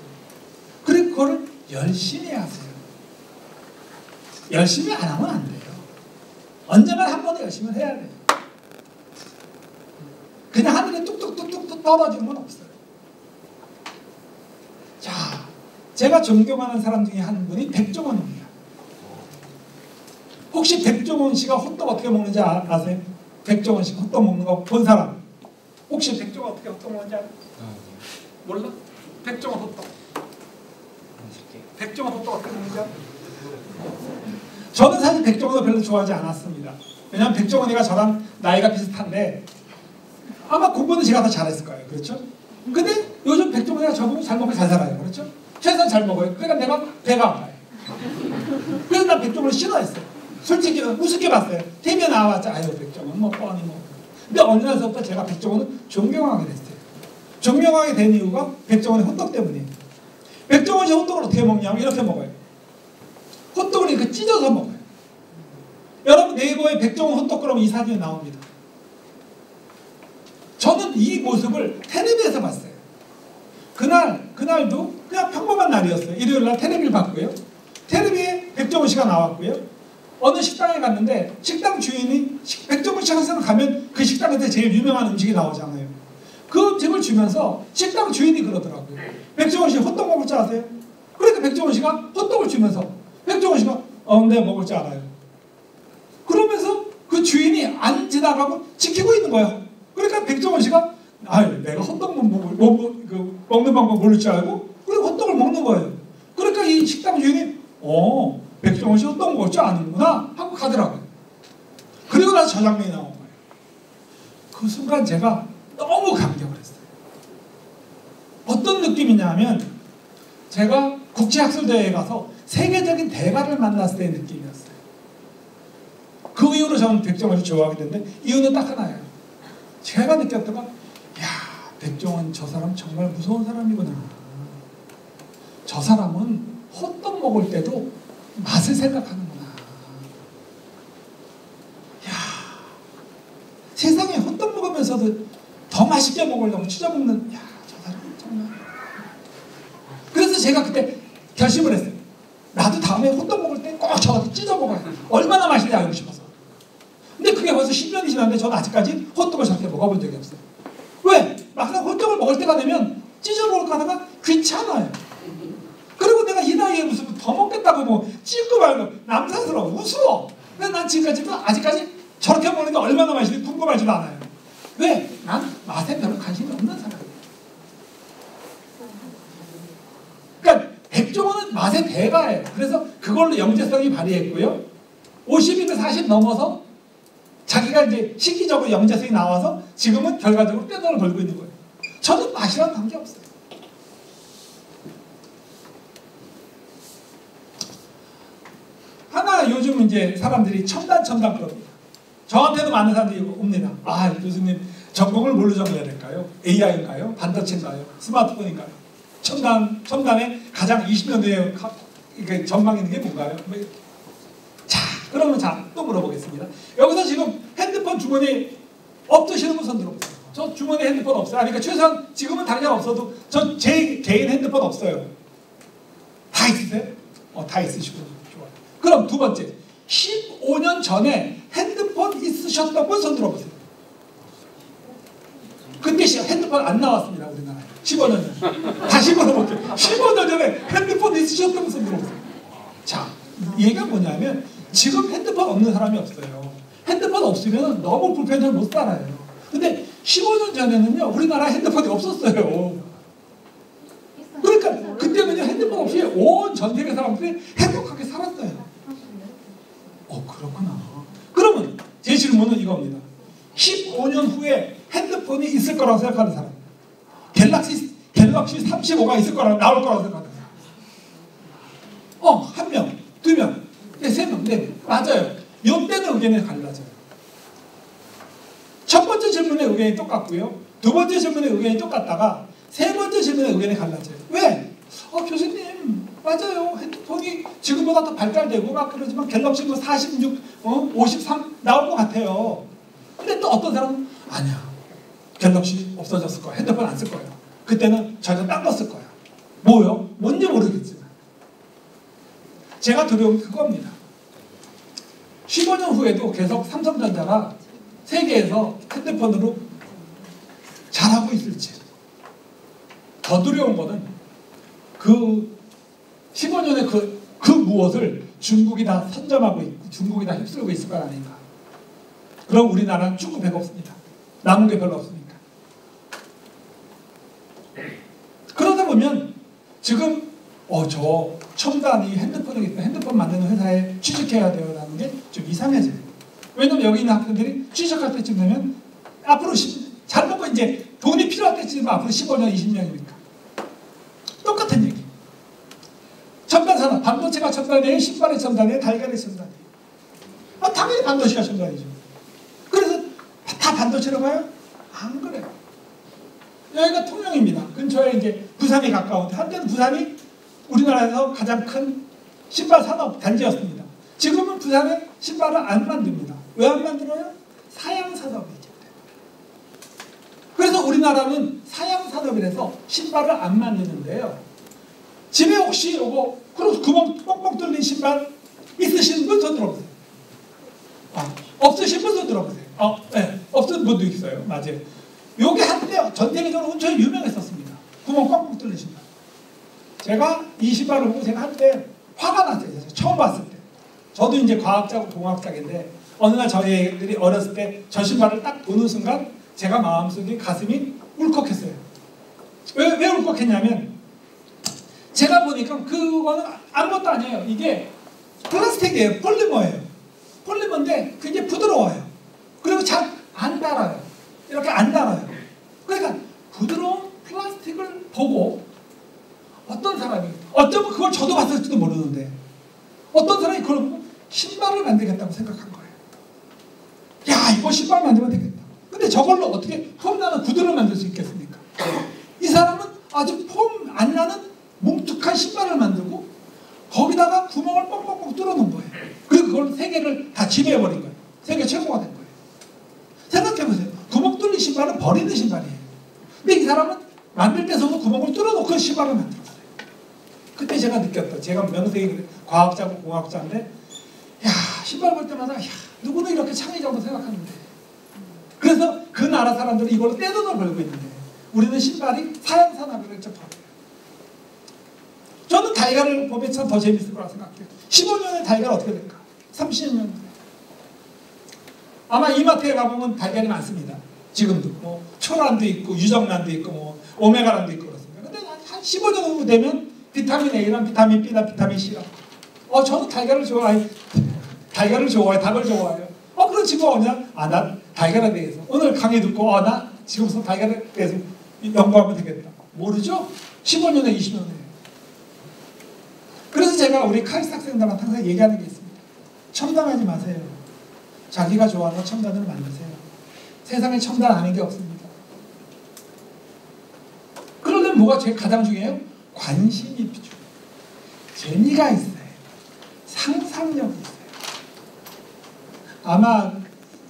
그리고 그거를 열심히 하세요. 열심히 안 하면 안 돼요. 언젠가 한 번은 열심히 해야 돼요. 그냥 하늘에 뚝뚝뚝뚝 떨어지는 건 없어요. 자, 제가 존경하는 사람 중에 한 분이 백종원입니다. 혹시 백종원 씨가 호떡 어떻게 먹는지 아세요? 백종원 씨가 호떡 먹는 거 본 사람? 혹시 백종원 어떻게 호떡 먹는지 알아요? 몰라? 백종원 호떡. 백종원 호떡 어떻게 먹는지 알아요? 저는 사실 백종원을 별로 좋아하지 않았습니다. 왜냐하면 백종원이가 저랑 나이가 비슷한데 아마 공부는 제가 더 잘했을 거예요. 그렇죠? 근데 요즘 백종원이가 저보고 잘 먹고 잘 살아요. 그렇죠? 최소한 잘 먹어요. 그러니까 내가 배가 아파요. 그래서 난 백종원을 싫어했어요. 솔직히 우습게 봤어요. TV에 나와봤자 아유 백종원 뭐 뻔히 뭐. 근데 어느 날서부터 제가 백종원을 존경하게 됐어요. 존경하게 된 이유가 백종원의 호떡 때문이에요. 백종원이 호떡을 어떻게 먹냐면 이렇게 먹어요. 호떡을 이렇게 찢어서 먹어요. 여러분 네이버에 백종원 호떡 그러면 이 사진이 나옵니다. 저는 이 모습을 텔레비에서 봤어요. 그날도 그냥 평범한 날이었어요. 일요일날 텔레비를 봤고요. 텔레비에 백종원 씨가 나왔고요. 어느 식당에 갔는데 식당 주인이 백종원 씨 항상 가면 그 식당에서 제일 유명한 음식이 나오잖아요. 그 음식을 주면서 식당 주인이 그러더라고요. 백종원 씨 호떡 먹을 줄 아세요? 그러니까 백종원 씨가 호떡을 주면서 백종원 씨가 네 먹을 줄 알아요. 그러면서 그 주인이 안 지나가고 지키고 있는 거예요. 그러니까 백종원 씨가 내가 호떡 먹는 방법 모를 줄 알고 그리고 호떡을 먹는 거예요. 그러니까 이 식당 주인이 백종원 씨 호떡 먹을 줄 아는구나 하고 가더라고요. 그리고 나서 저 장면이 나온 거예요. 그 순간 제가 너무 감격을 했어요. 어떤 느낌이냐면 제가 국제학술대회에 가서 세계적인 대가를 만났을 때의 느낌이었어요. 그 이후로 저는 백종원 씨 좋아하게 됐는데 이유는 딱 하나예요. 제가 느꼈던 건 백종원 저 사람 정말 무서운 사람이구나. 저 사람은 호떡 먹을 때도 맛을 생각하는구나. 세상에 호떡 먹으면서도 더 맛있게 먹으려고 찢어먹는 저 사람 정말. 그래서 제가 그때 결심을 했어요. 다음에 호떡 먹을 때 꼭 저렇게 찢어 먹어요. 얼마나 맛있는지 알고 싶어서. 근데 그게 벌써 10년이 지났는데 저는 아직까지 호떡을 저렇게 먹어본 적이 없어요. 왜? 막상 호떡을 먹을 때가 되면 찢어 먹을까 하다가 귀찮아요. 그리고 내가 이 나이에 무슨 더 먹겠다고 뭐 찢고 말고 남사스러워, 우스워. 근데 난 지금까지도 아직까지 저렇게 먹는 게 얼마나 맛있는지 궁금하지도 않아요. 왜? 난 맛에 별로 관심이 없는 사람이에요. 그러니까 백종원은 맛의 대가예요. 그래서 그걸로 영재성이 발휘했고요. 50이나 40 넘어서 자기가 이제 시기적으로 영재성이 나와서 지금은 결과적으로 떼돈을 벌고 있는 거예요. 저는 맛이랑 관계없어요. 하나 요즘 이제 사람들이 첨단 그럽니다. 저한테도 많은 사람들이 옵니다. 아, 교수님 전공을 뭘로 정해야 될까요? AI인가요? 반도체인가요? 스마트폰인가요? 첨단의 가장 20년 뒤에 전망 있는 게 뭔가요? 자, 그러면 또 물어보겠습니다. 여기서 지금 핸드폰 주머니에 없으시는 분 손 들어보세요. 저 주머니에 핸드폰 없어요. 그러니까 최소한 지금은 당장 없어도 저 제 개인 핸드폰 없어요. 다 있으세요? 다 있으시군요. 좋아요. 그럼 두 번째, 15년 전에 핸드폰 있으셨던 분 손 들어보세요. 그때 핸드폰 안 나왔습니다. 우리나라에. 15년 전. 다시 물어볼게요. 15년 전에 핸드폰 있으셨던 분 손 들어보세요. 자, 얘가 뭐냐면 지금 핸드폰 없는 사람이 없어요. 핸드폰 없으면 너무 불편해서 못 살아요. 근데 15년 전에는요, 우리나라 핸드폰이 없었어요. 그러니까 그때는요, 핸드폰 없이 온 전 세계 사람들이 행복하게 살았어요. 그렇구나. 그러면 제 질문은 이겁니다. 15년 후에 핸드폰이 있을 거라고 생각하는 사람, 갤럭시 35가 있을 거라고, 나올 거라고 생각하는 사람, 한 명, 두 명, 세 명, 네 명. 맞아요. 이때는 의견이 갈라져요. 첫 번째 질문의 의견이 똑같고요. 두 번째 질문의 의견이 똑같다가 세 번째 질문의 의견이 갈라져요. 왜? 교수님, 맞아요. 핸드폰이 지금보다 더 발달되고 막 그러지만 갤럭시 46, 53 나올 것 같아요. 근데 또 어떤 사람은 아니야. 갤럭시 없어졌을 거야. 핸드폰 안 쓸 거야. 그때는 전혀 딴 거 쓸 거야. 뭐요? 뭔지 모르겠지만. 제가 두려운 그겁니다. 15년 후에도 계속 삼성전자가 세계에서 핸드폰으로 잘하고 있을지. 더 두려운 거는 그 15년의 그 무엇을 중국이 다 선점하고 있고 중국이 다 휩쓸고 있을 건 아닌가. 그럼 우리나라는 축구 100 없습니다. 남은 게 별로 없으니까. 그러다 보면 지금 저 첨단이 핸드폰 만드는 회사에 취직해야 돼요라는 게 좀 이상해져요. 왜냐면 여기 있는 학생들이 취직할 때쯤 되면 앞으로 잘 먹고 이제 돈이 필요할 때쯤 되면 앞으로 15년, 20년이니까. 똑같은 얘기. 첨단 산업, 반도체가 첨단이에요? 신발이 첨단이에요? 달걀이 첨단이에요? 당연히 반도체가 첨단이죠. 그래서 다 반도체로 가요? 안 그래요. 여기가 통영입니다. 근처에 이제 부산이 가까운데 한때는 부산이 우리나라에서 가장 큰 신발 산업 단지였습니다. 지금은 부산에 신발을 안 만듭니다. 왜 안 만들어요? 사양 산업이죠. 그래서 우리나라는 사양 산업이라서 신발을 안 만드는데요. 집에 혹시 그럼 구멍 뻥뻥 뚫린 신발 있으신 분 손 들어보세요. 없으신 분 손 들어보세요. 네, 없는 분도 있어요. 맞아요. 요게 한때 전 세계적으로 엄청 유명했었습니다. 구멍 뻥뻥 뚫린 신발. 제가 이 신발을 보고 제가 한때 화가 났어요. 처음 봤을 때. 저도 이제 과학자고 공학자인데 어느 날 저희들이 어렸을 때 저 신발을 딱 보는 순간 제가 마음속에 가슴이 울컥했어요. 왜 울컥했냐면 제가 보니까 그거는 아무것도 아니에요. 이게 플라스틱이에요. 폴리머예요. 폴리머인데 그게 부드러워요. 그리고 잘 안 닳아요. 이렇게 안 닳아요. 그러니까 부드러운 플라스틱을 보고 어떤 사람이, 어쩌면 그걸 저도 봤을지도 모르는데 어떤 사람이 그걸 보고 신발을 만들겠다고 생각한 거예요. 야, 이거 신발 만들면 되겠다. 근데 저걸로 어떻게 폼나는 구두를 만들 수 있겠습니까? 이 사람은 아주 폼 안 나는 뭉툭한 신발을 만들고 거기다가 구멍을 뻥뻥뻥 뚫어놓은 거예요. 그리고 그걸 세계를 다 지배해버린 거예요. 세계 최고가 된 거예요. 생각해보세요. 구멍 뚫린 신발은 버리는 신발이에요. 근데 이 사람은 만들 때서도 구멍을 뚫어놓고 신발을 만들었어요. 그때 제가 느꼈다. 제가 명색이 과학자고 공학자인데, 야, 신발 볼 때마다, 야, 누구는 이렇게 창의적으로 생각하는데. 그래서 그 나라 사람들은 이걸로 떼돈을 벌고 있는데, 우리는 신발이 사양산업을 접합니다. 저는 달걀을 보면 참 더 재밌을 거라 생각해요. 15년에 달걀 어떻게 될까? 30년. 아마 이마트에 가보면 달걀이 많습니다. 지금도. 뭐, 초란도 있고, 유정란도 있고, 뭐, 오메가란도 있고 그렇습니다. 근데 한 15년 정도 되면 비타민 A랑 비타민 B랑 비타민 C랑. 저는 달걀을 좋아해요. 달걀을 좋아해요. 닭을 좋아해요. 그런 친구가 오냐? 난 달걀에 대해서. 오늘 강의 듣고, 나 지금부터 달걀에 대해서 연구하면 되겠다. 모르죠? 15년에 20년에. 그래서 제가 우리 카이스트 학생들한테 항상 얘기하는 게 있습니다. 첨단하지 마세요. 자기가 좋아하는 첨단을 만드세요. 세상에 첨단 아닌 게 없습니다. 그런데 뭐가 제일 가장 중요해요? 관심이 필요해요. 재미가 있어요. 상상력이 있어요. 아마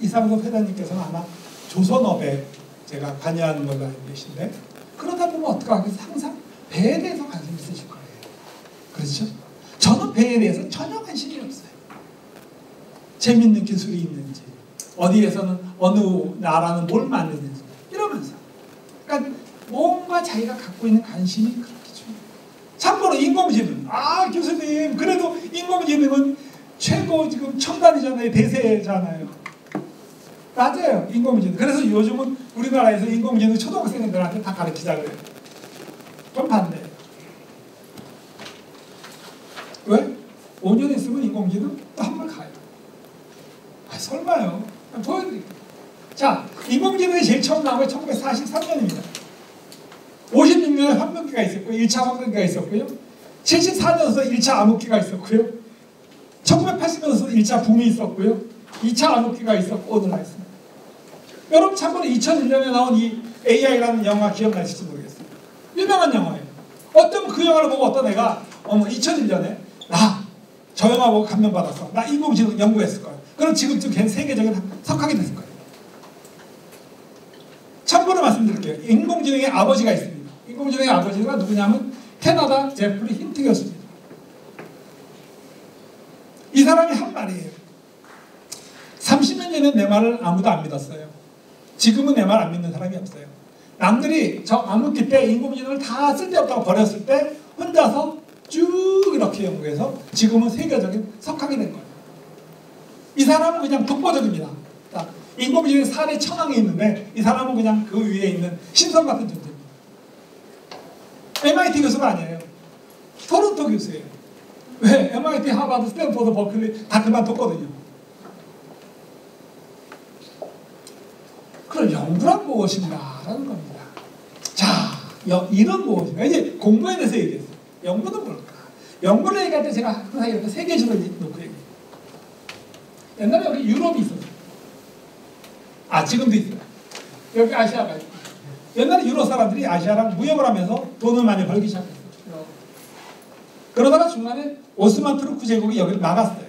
이상섭 회장님께서는 아마 조선업에 제가 관여하는 걸로 알고 계신데, 그러다 보면 어떡하겠어요? 항상 배에 대해서 관심 있으실 거예요. 그렇죠? 저는 배에 대해서 전혀 관심이 없어요. 재밌는 기술이 있는지, 어디에서는 어느 나라는 뭘 만드는지 이러면서. 그러니까 뭔가 자기가 갖고 있는 관심이 그렇게 중요해요. 참고로 인공지능. 교수님, 그래도 인공지능은 최고 지금 첨단이잖아요. 대세잖아요. 맞아요. 인공지능. 그래서 요즘은 우리나라에서 인공지능 초등학생들한테 다 가르치자고 해요. 좀 반대예요. 왜? 5년 있으면 인공지능 또 한 번 가요. 설마요. 보여드릴게요. 자, 인공지능이 제일 처음 나온 게 1943년입니다. 56년에 황금기가 있었고요. 1차 황금기가 있었고요. 74년에서 1차 암흑기가 있었고요. 1980년에서 1차 붐이 있었고요. 2차 암흑기가 있었고 오늘 나 있습니다. 여러분 참고로 2001년에 나온 이 AI라는 영화 기억나실지 모르겠어요. 유명한 영화예요. 어떤 그 영화를 보고 어떤 애가 2001년에 저 영화 보고 감명받았어. 나 인공지능 연구했을 거야. 그럼 지금쯤 걔는 세계적인 석학이 됐을 거예요. 참고로 말씀드릴게요. 인공지능의 아버지가 있습니다. 인공지능의 아버지가 누구냐면 캐나다 제프리 힌트 교수입니다. 이 사람이 한 말이에요. 30년 전에 내 말을 아무도 안 믿었어요. 지금은 내 말 안 믿는 사람이 없어요. 남들이 저 암흑기 때 인공지능을 다 쓸데없다고 버렸을 때 혼자서 쭉 이렇게 연구해서 지금은 세계적인 석학이 된 거예요. 이 사람은 그냥 독보적입니다. 인공지능 사례 천왕이 있는데 이 사람은 그냥 그 위에 있는 신성 같은 존재입니다. MIT 교수가 아니에요. 토론토 교수예요. 왜? MIT, 하버드, 스탠포드, 버클리 다 그만뒀거든요. 그럼 연구란 무엇인가라는 겁니다. 자, 이런 무엇인가? 이제 공부에 대해서 얘기했어요. 연구는 뭘까? 연구를 얘기할 때 제가 항상 이렇게 세 개주를 놓고 얘기해요. 옛날에 여기 유럽이 있었어요. 지금도 있어요. 여기 아시아가 있고. 옛날에 유럽 사람들이 아시아랑 무역을 하면서 돈을 많이 벌기 시작했어요. 그러다가 중간에 오스만 투르크 제국이 여기를 막았어요.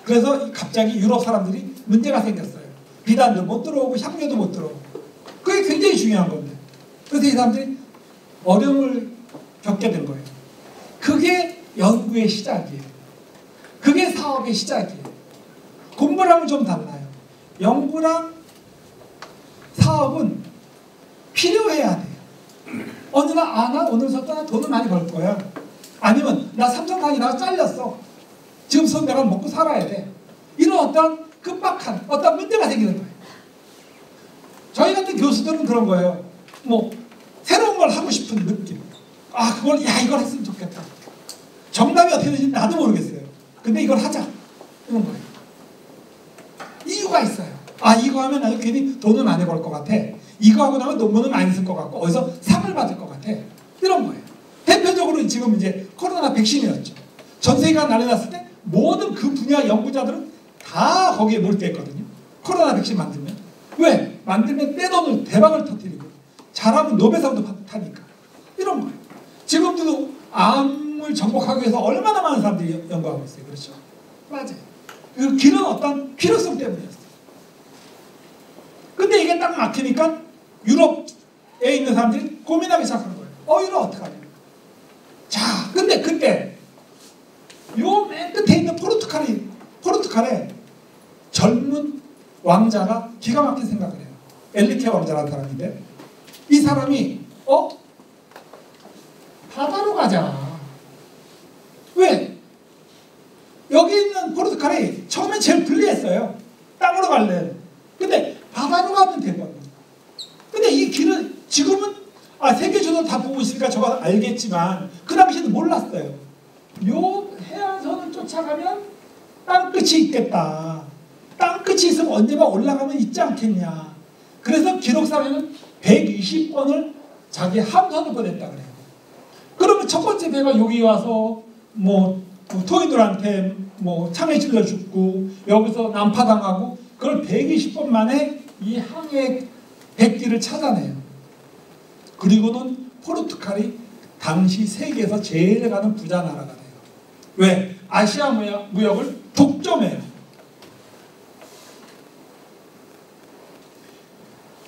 그래서 갑자기 유럽 사람들이 문제가 생겼어요. 비단도 못 들어오고 향료도 못 들어오고. 그게 굉장히 중요한 건데. 그래서 이 사람들이 어려움을 겪게 된 거예요. 그게 연구의 시작이에요. 그게 사업의 시작이에요. 공부랑은 좀 달라요. 연구랑 사업은 필요해야 돼요. 어느 날 나 오늘부터 돈을 많이 벌 거야. 아니면 나 삼성 다니다가 잘렸어. 지금부터 내가 먹고 살아야 돼. 이런 어떤 급박한 어떤 문제가 생기는 거예요. 저희 같은 교수들은 그런 거예요. 새로운 걸 하고 싶은 느낌. 이걸 했으면 좋겠다. 정답이 어떻게 되는지 나도 모르겠어요. 근데 이걸 하자. 이런 거예요. 이유가 있어요. 이거 하면 나도 괜히 돈을 많이 벌 것 같아. 이거 하고 나면 논문을 많이 쓸 것 같고 어디서 상을 받을 것 같아. 이런 거예요. 대표적으로 지금 이제 코로나 백신이었죠. 전 세계가 난리 났을 때 모든 그 분야 연구자들은 다 거기에 몰두했거든요. 코로나 백신 만들면. 왜? 만들면 떼돈을 대박을 터뜨리고 잘하면 노벨상도 타니까. 이런 거예요. 지금도 암을 정복하기 위해서 얼마나 많은 사람들이 연구하고 있어요. 그렇죠? 맞아요. 그 길은 어떤 필요성 때문이었어요. 근데 이게 딱 막히니까 유럽에 있는 사람들이 고민하기 시작한 거예요. 이거 어떡하냐. 자, 근데 그때 요 맨 끝에 있는 포르투갈의 젊은 왕자가 기가 막힌 생각을 해요. 엘리케 왕자라는 사람인데 이 사람이 바다로 가자. 왜? 여기 있는 포르투갈이 처음에 제일 불리했어요. 땅으로 갈래. 근데 바다로 가면 되거든요. 근데 이 길은 지금은 세계 주도 다 보고 있으니까 저거 알겠지만 그 당시에는 몰랐어요. 요 해안선을 쫓아가면 땅끝이 있겠다. 땅끝이 있으면 언젠가 올라가면 있지 않겠냐. 그래서 기록상에는 120번을 자기 함선을 보냈다 그래요. 그러면 첫 번째 배가 여기 와서 토이들한테 창에 찔러 죽고 여기서 난파당하고 그걸 120번 만에 이 항해 백기를 찾아내요. 그리고는 포르투갈이 당시 세계에서 제일 가는 부자 나라가 돼요. 왜? 아시아 무역을 독점해요.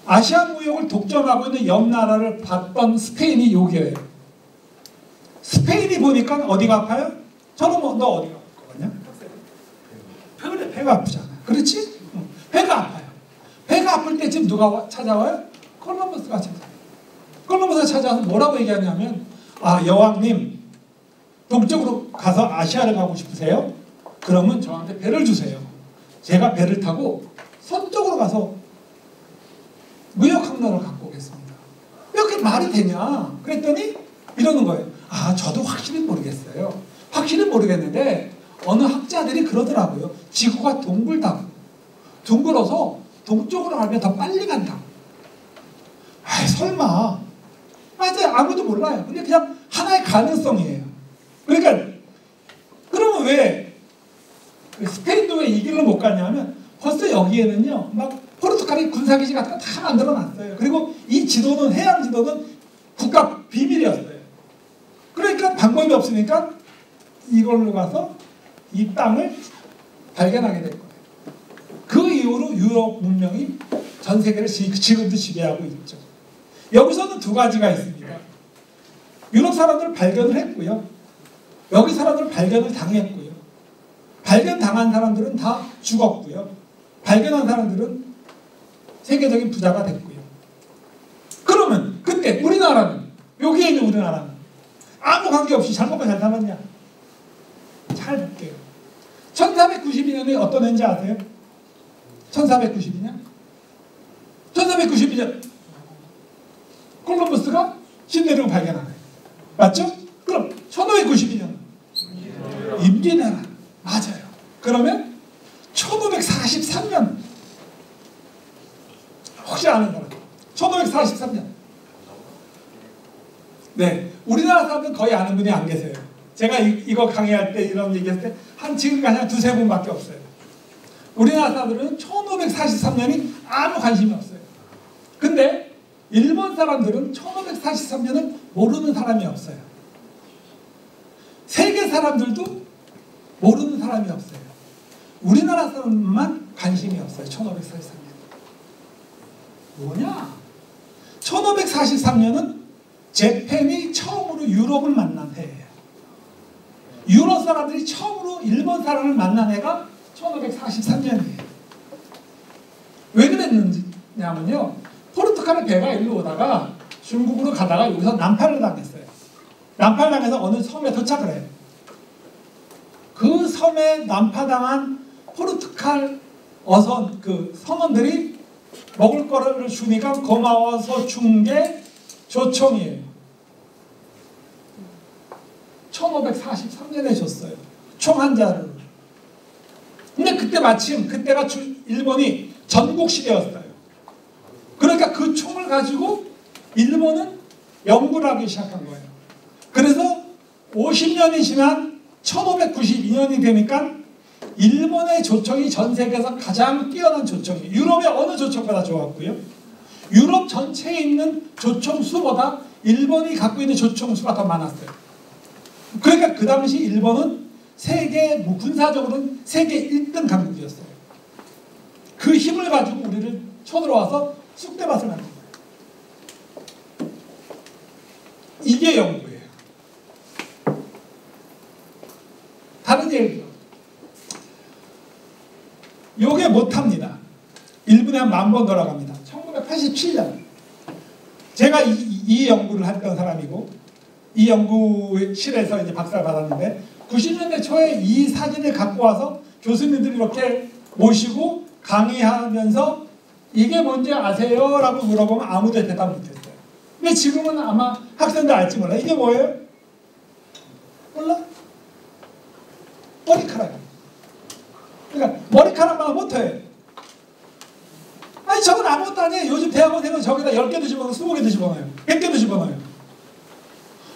아시아 무역을 독점하고 있는 옆 나라를 봤던 스페인이 여기예요. 스페인이 보니까 어디가 아파요? 저는 너 어디가 아플 거냐? 그래, 배가 아프잖아. 그렇지? 배가 아파요. 배가 아플 때쯤 누가 찾아와요? 콜럼버스가 찾아와요. 콜럼버스가 찾아와서 뭐라고 얘기하냐면 여왕님 동쪽으로 가서 아시아를 가고 싶으세요? 그러면 저한테 배를 주세요. 제가 배를 타고 서쪽으로 가서 무역 항로를 갖고 오겠습니다. 왜 그게 말이 되냐? 그랬더니 이러는 거예요. 저도 확실히 모르겠어요. 확실히 모르겠는데 어느 학자들이 그러더라고요. 지구가 둥글다고. 둥글어서 동쪽으로 가면 더 빨리 간다고. 설마. 아무도 몰라요. 근데 그냥 하나의 가능성이에요. 그러니까 그러면 왜 스페인도 왜 이 길로 못 가냐면 벌써 여기에는요 막 포르투갈이 군사기지 같은 거 다 만들어놨어요. 그리고 이 지도는 해양 지도는 국가 비밀이었어요. 그러니까 방법이 없으니까 이걸로 가서 이 땅을 발견하게 된 거예요. 그 이후로 유럽 문명이 전 세계를 지금도 지배하고 있죠. 여기서는 두 가지가 있습니다. 유럽 사람들 발견을 했고요. 여기 사람들 발견을 당했고요. 발견당한 사람들은 다 죽었고요. 발견한 사람들은 세계적인 부자가 됐고요. 그러면 그때 우리나라는 여기에 있는 우리나라는 아무 관계없이 잘 먹고 잘 살았냐? 잘 볼게요. 1492년에 어떤 해인지 아세요? 1492년? 1492년 콜럼버스가 신대륙을 발견한 거예요. 맞죠? 그럼 1592년 임진왜란 맞아요. 그러면 1543년 혹시 아는 사람? 1543년 네, 우리나라 사람들은 거의 아는 분이 안 계세요. 제가 이거 강의할 때 이런 얘기했을 때 지금까지 한 두세 분밖에 없어요. 우리나라 사람들은 1543년이 아무 관심이 없어요. 근데 일본 사람들은 1543년을 모르는 사람이 없어요. 세계 사람들도 모르는 사람이 없어요. 우리나라 사람만 관심이 없어요. 1543년. 뭐냐? 1543년은 재팬이 처음으로 유럽을 만난 해예요. 유럽 사람들이 처음으로 일본 사람을 만난 해가 1543년이에요. 왜 그랬느냐면요. 포르투갈의 배가 일로 오다가 중국으로 가다가 여기서 난파를 당했어요. 난파를 당해서 어느 섬에 도착을 해요. 그 섬에 난파당한 포르투갈 어선 그 선원들이 먹을 거를 주니까 고마워서 준 게 조총이에요. 1543년에 줬어요. 총 한 자루. 근데 그때 마침 그때가 일본이 전국 시대였어요. 그러니까 그 총을 가지고 일본은 연구를 하기 시작한 거예요. 그래서 50년이 지난 1592년이 되니까 일본의 조총이 전 세계에서 가장 뛰어난 조총이에요. 유럽의 어느 조총보다 좋았고요. 유럽 전체에 있는 조총 수보다 일본이 갖고 있는 조총 수가 더 많았어요. 그러니까 그 당시 일본은 세계 군사적으로는 세계 1등 강국이었어요. 그 힘을 가지고 우리를 쳐들어와서 쑥대밭을 만든 거예요. 이게 연구예요. 1분에 한 10,000번 돌아갑니다. 1987년. 제가 이 연구를 했던 사람이고 이 연구실에서 이제 박사를 받았는데 90년대 초에 이 사진을 갖고 와서 교수님들이 이렇게 모시고 강의하면서 이게 뭔지 아세요? 라고 물어보면 아무도 대답 못했어요. 근데 지금은 아마 학생들 알지 몰라. 이게 뭐예요? 몰라? 머리카락이에요. 그러니까 머리카락만 못해요. 아니 저건 아무것도 아니에요. 요즘 대학원생은 저기다 10개도 집어넣어요. 20개도 집어넣어요. 100개도 집어넣어요.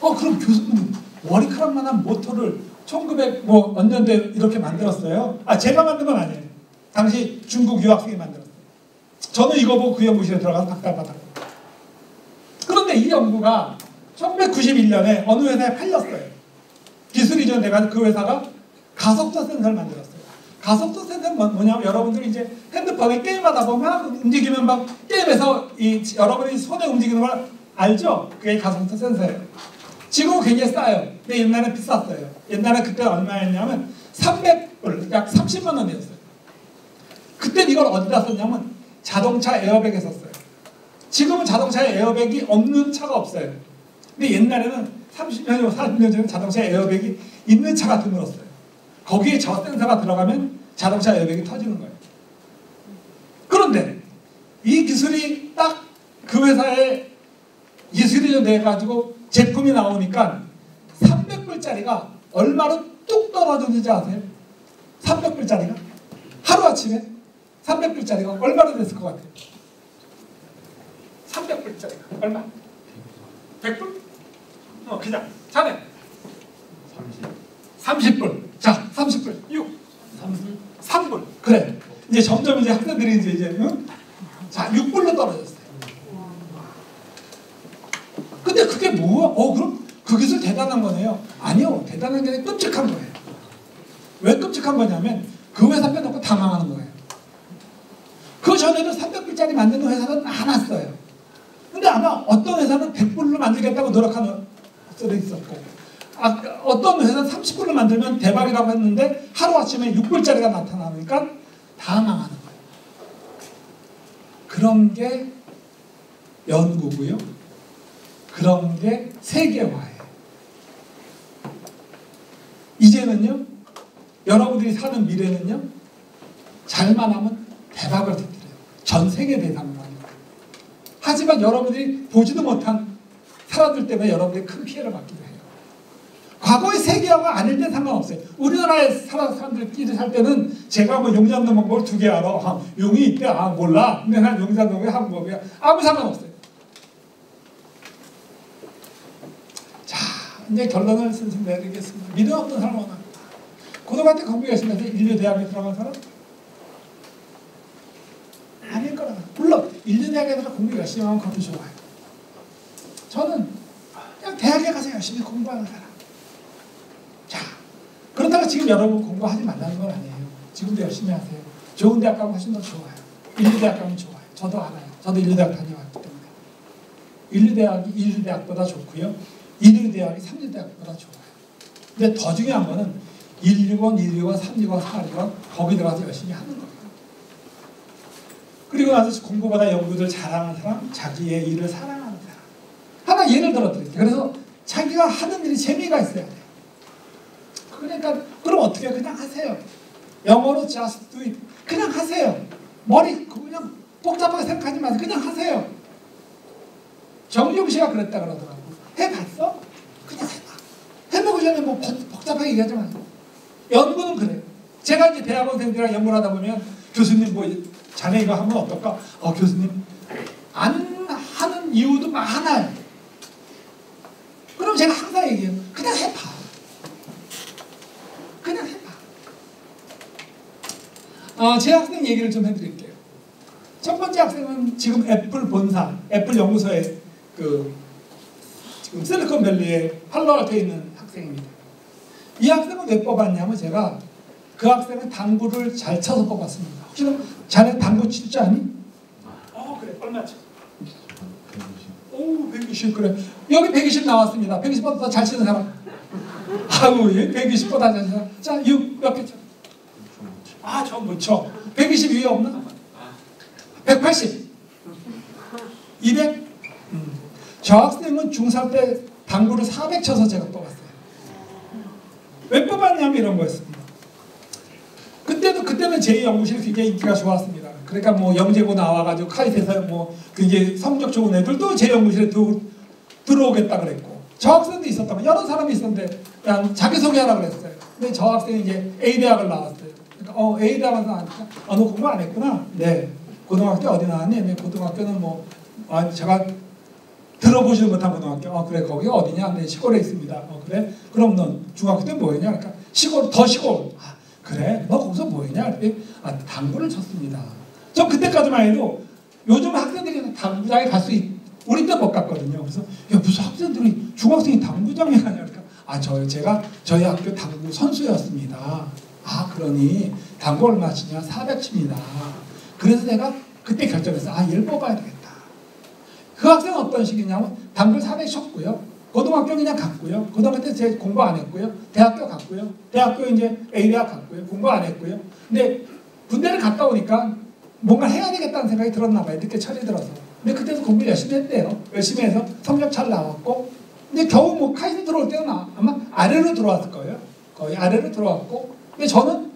그럼 교수님은 머리카락만한 모터를 1900 뭐 언년대 이렇게 만들었어요. 제가 만든 건 아니에요. 당시 중국 유학생이 만들었어요. 저는 이거 보고 그 연구실에 들어가서 박사를 받았고. 그런데 이 연구가 1991년에 어느 회사에 팔렸어요. 기술이 이전돼가지고 그 회사가 가속도 센서를 만들었어요. 가속도 센서는 뭐냐면 여러분들이 이제 핸드폰에 게임하다 보면 막 움직이면 막 게임에서 여러분이 손에 움직이는 걸 알죠? 그게 가속도 센서예요. 지금은 굉장히 싸요. 근데 옛날에 비쌌어요. 옛날에 그때 얼마였냐면 300불, 약 30만 원이었어요. 그때 이걸 어디다 썼냐면 자동차 에어백에 썼어요. 지금은 자동차에 에어백이 없는 차가 없어요. 근데 옛날에는 30년, 40년 전에 자동차에 에어백이 있는 차가 드물었어요. 거기에 저 센서가 들어가면 자동차 에어백이 터지는 거예요. 그런데 이 기술이 딱 그 회사에 기술이 돼가지고 제품이 나오니까 300불짜리가 얼마로 뚝 떨어졌는지 아세요? 300불짜리가? 하루아침에 300불짜리가 얼마나 됐을 것 같아요? 300불짜리가 얼마? 100불? 그냥 자네 30불. 자, 30불. 6. 3불. 그래. 이제 점점 이제 학생들이 이제 응? 자, 6불로 떨어졌어요. 근데 그게 뭐야? 그럼 그 기술 대단한 거네요. 아니요. 대단한 게 아니라 끔찍한 거예요. 왜 끔찍한 거냐면 그 회사 빼놓고 다 망하는 거예요. 그 전에도 300불짜리 만드는 회사는 많았어요. 근데 아마 어떤 회사는 100불로 만들겠다고 노력하는 회사도 있었고 어떤 회사는 30불로 만들면 대박이라고 했는데 하루아침에 6불짜리가 나타나니까 다 망하는 거예요. 그런 게 연구고요. 그런 게 세계화예요. 이제는요. 여러분들이 사는 미래는요. 잘만 하면 대박을 터뜨려요. 전 세계 대상으로 하는 거예요. 하지만 여러분들이 보지도 못한 사람들 때문에 여러분들이 큰 피해를 받기도 해요. 과거의 세계화가 아닐 때 상관없어요. 우리나라에 사람들끼리 살 때는 제가 뭐 용산동을 뭘 2개 알아. 용이 있대. 몰라. 근데 난 용산동이 한국이야. 아무 상관없어요. 자, 이제 결론을 슬슬 내리겠습니다. 믿음 없는 사람 원합니다. 고등학교 공부 열심히 해서 인류대학에 들어간 사람? 아닐 거라. 물론 인류대학에 들어가 공부 열심히 하면 그것도 좋아요. 저는 그냥 대학에 가서 열심히 공부하는 사람. 자, 그렇다고 지금 여러분 공부하지 말라는 건 아니에요. 지금도 열심히 하세요. 좋은 대학 가면 훨씬 더 좋아요. 인류대학 가면 좋아요. 저도 알아요. 저도 인류대학 다녀왔기 때문에. 인류대학이 인류대학보다 좋고요. 인류대학이 삼류대학보다 좋아요. 근데 더 중요한 거는 161, 261, 361, 461 거기 들어가서 열심히 하는 거예요. 그리고 나서 공부보다 연구를 잘하는 사람, 자기의 일을 사랑하는 사람. 하나 예를 들어 드릴게요. 그래서 자기가 하는 일이 재미가 있어야 돼요. 그러니까 그럼 어떻게 그냥 하세요. 영어로 just do it. 그냥 하세요. 머리 그냥 복잡하게 생각하지 마세요. 그냥 하세요. 정용 씨가 그랬다 그러더라고. 해봤어? 그냥 해봐. 해보고 전에 뭐 복잡하게 얘기하지 마세요. 연구는 그래요. 제가 이제 대학원생들이랑 연구를 하다 보면 교수님 뭐 자네 이거 하면 어떨까? 교수님 안 하는 이유도 많아요. 그럼 제가 항상 얘기해요. 그냥 해봐. 그냥 해봐. 제 학생 얘기를 좀 해드릴게요. 첫 번째 학생은 지금 애플 본사, 애플 연구소에 지금 실리콘밸리에 팔로알토에 있는 학생입니다. 이 학생은 왜 뽑았냐면 제가 그 학생은 당구를 잘 쳐서 뽑았습니다. 혹시 너 자네 당구 칠 줄 아니? 그래. 얼마 쳐? 120. 120 그래. 여기 120 나왔습니다. 120보다 더 잘 치는 사람. 120보다 잘 치는 사람. 자, 6 몇 개 쳐? 저 못 쳐. 120 위에 없나? 180. 200. 저 학생은 중3 때 당구를 400 쳐서 제가 뽑았어요. 왜 뽑았냐면 이런 거였습니다. 그때는 제 연구실이 굉장히 인기가 좋았습니다. 그러니까 뭐 영재고 나와가지고 카이트에서 뭐 굉장히 성적 좋은 애들도 제 연구실에 들어오겠다 그랬고, 저 학생도 있었다면 여러 사람이 있었는데 그냥 자기소개하라고 그랬어요. 근데 저 학생이 이제 A대학을 나왔어요. 그러니까 A대학을 나왔으니까 너 공부 안 했구나. 네. 고등학교 어디 나왔니? 네. 고등학교는 뭐 제가 들어보지도 못한 고등학교. 그래 거기 어디냐? 네. 시골에 있습니다. 그래? 그럼 넌 중학교 때 뭐 했냐? 그러니까 시골 더 시골. 그래? 너 거기서 뭐 했냐? 그랬더니 당구를 쳤습니다. 저 그때까지만 해도 요즘 학생들이 당구장에 갈 수 우리 때 못 갔거든요. 그래서 야, 무슨 학생들이 중학생이 당구장에 가냐? 그러니까 제가 저희 학교 당구 선수였습니다. 그러니 당구 얼마 치냐? 400 칩니다. 그래서 내가 그때 결정했어요. 얘를 뽑아야 되겠다. 그 학생은 어떤 식이냐면 당구를 400 쳤고요. 고등학교 그냥 갔고요. 고등학교 때 제가 공부 안 했고요. 대학교 갔고요. 대학교 이제 A대학 갔고요. 공부 안 했고요. 근데 군대를 갔다 오니까 뭔가 해야 되겠다는 생각이 들었나 봐요. 늦게 철이 들어서. 근데 그때도 공부 열심히 했대요. 열심히 해서 성적 잘 나왔고, 근데 겨우 뭐 카이스 들어올 때는 아마 아래로 들어왔을 거예요. 거의 아래로 들어왔고, 근데 저는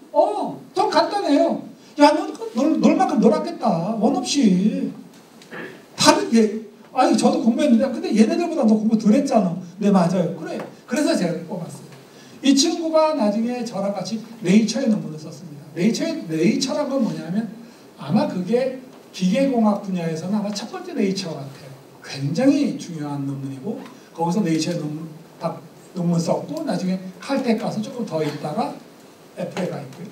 좀 간단해요. 야, 놀 만큼 놀았겠다. 원 없이. 다른 저도 공부했는데 근데 얘네들보다 너 공부 덜 했잖아. 네, 맞아요. 그래. 그래서 제가 뽑았어요. 이 친구가 나중에 저랑 같이 네이처의 논문을 썼습니다. 네이처란 건 뭐냐면 아마 그게 기계공학 분야에서는 아마 첫 번째 네이처 같아요. 굉장히 중요한 논문이고, 거기서 네이처의 논문 썼고, 나중에 칼텍 가서 조금 더 있다가 FA에 가 있고요.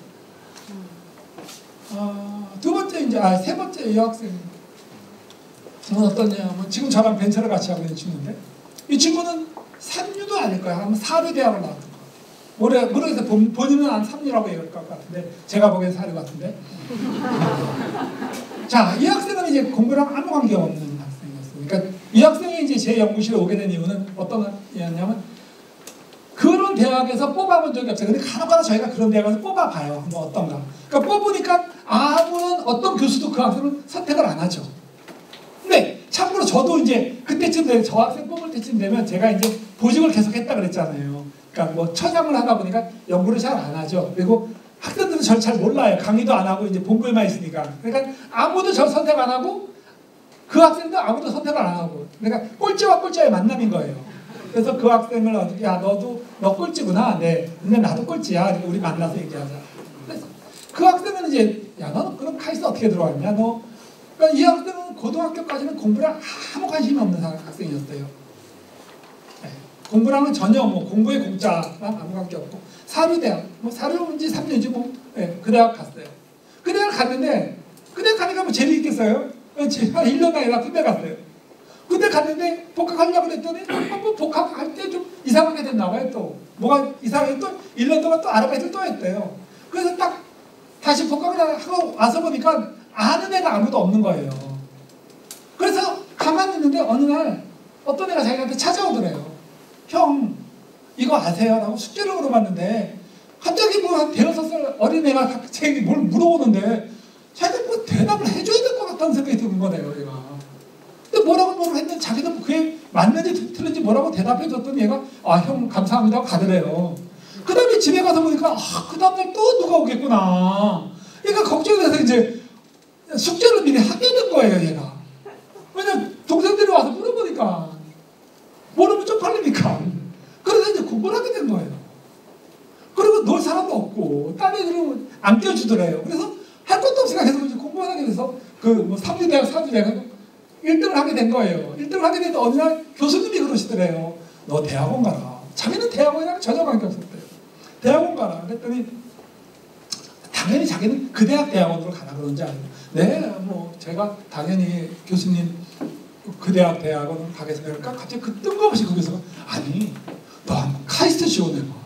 두 번째 세 번째 여학생 어떠냐면 지금 저랑 벤처를 같이 하고 있는 친구인데, 이 친구는 3류도 아닐 거야. 아마 4류 대학을 나왔던 것 같아요. 모르겠어요. 본인은 한 3류라고 얘기할 것 같은데 제가 보기엔 4류 같은데. 자, 이 학생은 이제 공부랑 아무 관계 없는 학생이었어요. 그러니까 이 학생이 이제 제 연구실에 오게 된 이유는 어떤 이유냐면, 그런 대학에서 뽑아본 적이 없어요. 근데 간혹가다 저희가 그런 대학에서 뽑아봐요. 뭐 어떤가. 그러니까 뽑으니까 아무런 어떤 교수도 그 학생을 선택을 안 하죠. 근데 참고로 저도 이제 그때쯤 되면, 저 학생 뽑을 때쯤 되면 제가 이제 보직을 계속 했다 그랬잖아요. 그러니까 뭐 처장을 하다 보니까 연구를 잘 안 하죠. 그리고 학생들은 저를 잘 몰라요. 강의도 안 하고 이제 본부에만 있으니까. 그러니까 아무도 저 선택 안 하고, 그 학생도 아무도 선택을 안 하고, 그러니까 꼴찌와 꼴찌의 만남인 거예요. 그래서 그 학생을 야, 너 꼴찌구나. 네. 근데 나도 꼴찌야. 우리 만나서 얘기하자. 그래서 그 학생은 이제 야, 너는 그럼 카이스트 어떻게 들어왔냐? 그러니까 이 학생은 고등학교까지는 공부랑 아무 관심이 없는 학생이었어요. 네. 공부랑은 전혀 공부에 공짜랑 아무 관계 없고, 사류대학, 사류인지 3류인지 그 대학 갔어요. 그 대학 갔는데, 그 대학 가니까 뭐 재미있겠어요? 제가 1년 아니라 군대 갔어요. 군대 갔는데 복학하려고 그랬더니 한번 복학할 때 좀 이상하게 됐나 봐요. 또 뭐가 이상해, 또 1년 동안 또 아르바이트를 또 했대요. 그래서 딱 다시 복학을 하고 와서 보니까 아는 애가 아무도 없는 거예요. 그래서 가만히 있는데 어느 날 어떤 애가 자기한테 찾아오더래요. 형, 이거 아세요? 라고 숙제를 물어봤는데, 갑자기 뭐 한 5-6살 어린애가 자기에게 뭘 물어보는데 자기가 뭐 대답을 해줘야 될 것 같다는 생각이 드는 거네요, 얘가. 근데 뭐라고 했는데 자기도 그게 맞는지 틀린지 뭐라고 대답해줬더니 얘가 형 감사합니다 하고 가더래요. 그 다음에 집에 가서 보니까 그 다음날 또 누가 오겠구나. 얘가 걱정이 돼서 이제 숙제를 미리 하게 된 거예요, 얘가. 왜냐면 동생들이 와서 물어보니까 모르면 쪽팔리니까. 그래서 이제 공부를 하게 된 거예요. 그리고 놀 사람도 없고 딴 애들은 안 껴주더래요. 그래서 할 것도 없으니까 계속 이제 공부하게 돼서 그 3류대학 4류대학 1등을 하게 된 거예요. 1등을 하게 됐는데 어느 날 교수님이 그러시더래요. 너 대학원 가라. 자기는 대학원이랑 전혀 관계없었대요. 대학원 가라. 그랬더니 당연히 자기는 그 대학원으로 가라 그런지 알고, 네, 뭐 제가 당연히 교수님 그 대학원으로 가겠습니다. 그러니까 갑자기 그 뜬금없이 그 교수가 아니, 너 한번 카이스트 지원해봐.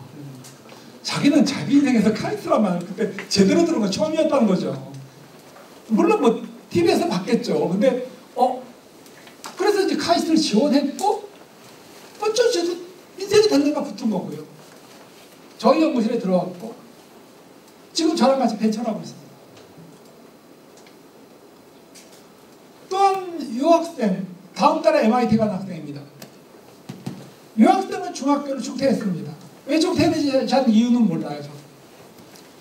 자기는 자기 인생에서 카이스트라만 그때 제대로 들은 건 처음이었다는 거죠. 물론 뭐 TV에서 봤겠죠. 근데 그래서 이제 카이스트를 지원했고, 어쩌지 인생이 달려가 붙은 거고요. 저희 연구실에 들어왔고 지금 저랑 같이 벤처를 하고 있습니다. 한 유학생, 다음 달에 MIT 간 학생입니다. 유학생은 중학교를 중퇴했습니다. 왜 중퇴했는지 잘 이유는 몰라요. 저.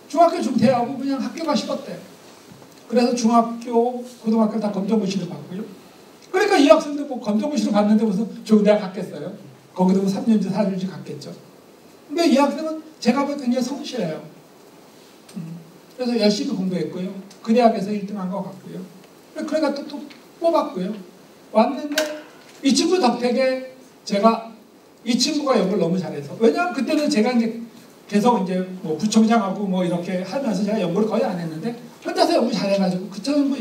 중학교 중퇴하고 그냥 학교가 싫었대요. 그래서 중학교, 고등학교 다 검정고시를 봤고요. 그러니까 이 학생도 뭐 검정고시를 봤는데 무슨 좋은 대학 갔겠어요? 거기도 3년째 4년째 갔겠죠. 근데 이 학생은 제가 보기엔 굉장히 성실해요. 그래서 열심히 공부했고요. 그 대학에서 1등한 것 같고요. 그러니까 또 뽑았고요. 왔는데 이 친구 덕택에 제가 이 친구가 연구를 너무 잘해서, 왜냐하면 그때는 제가 이제 계속 이제 뭐 부총장하고 뭐 이렇게 하면서 제가 연구를 거의 안 했는데 혼자서 연구 잘해가지고 그 친구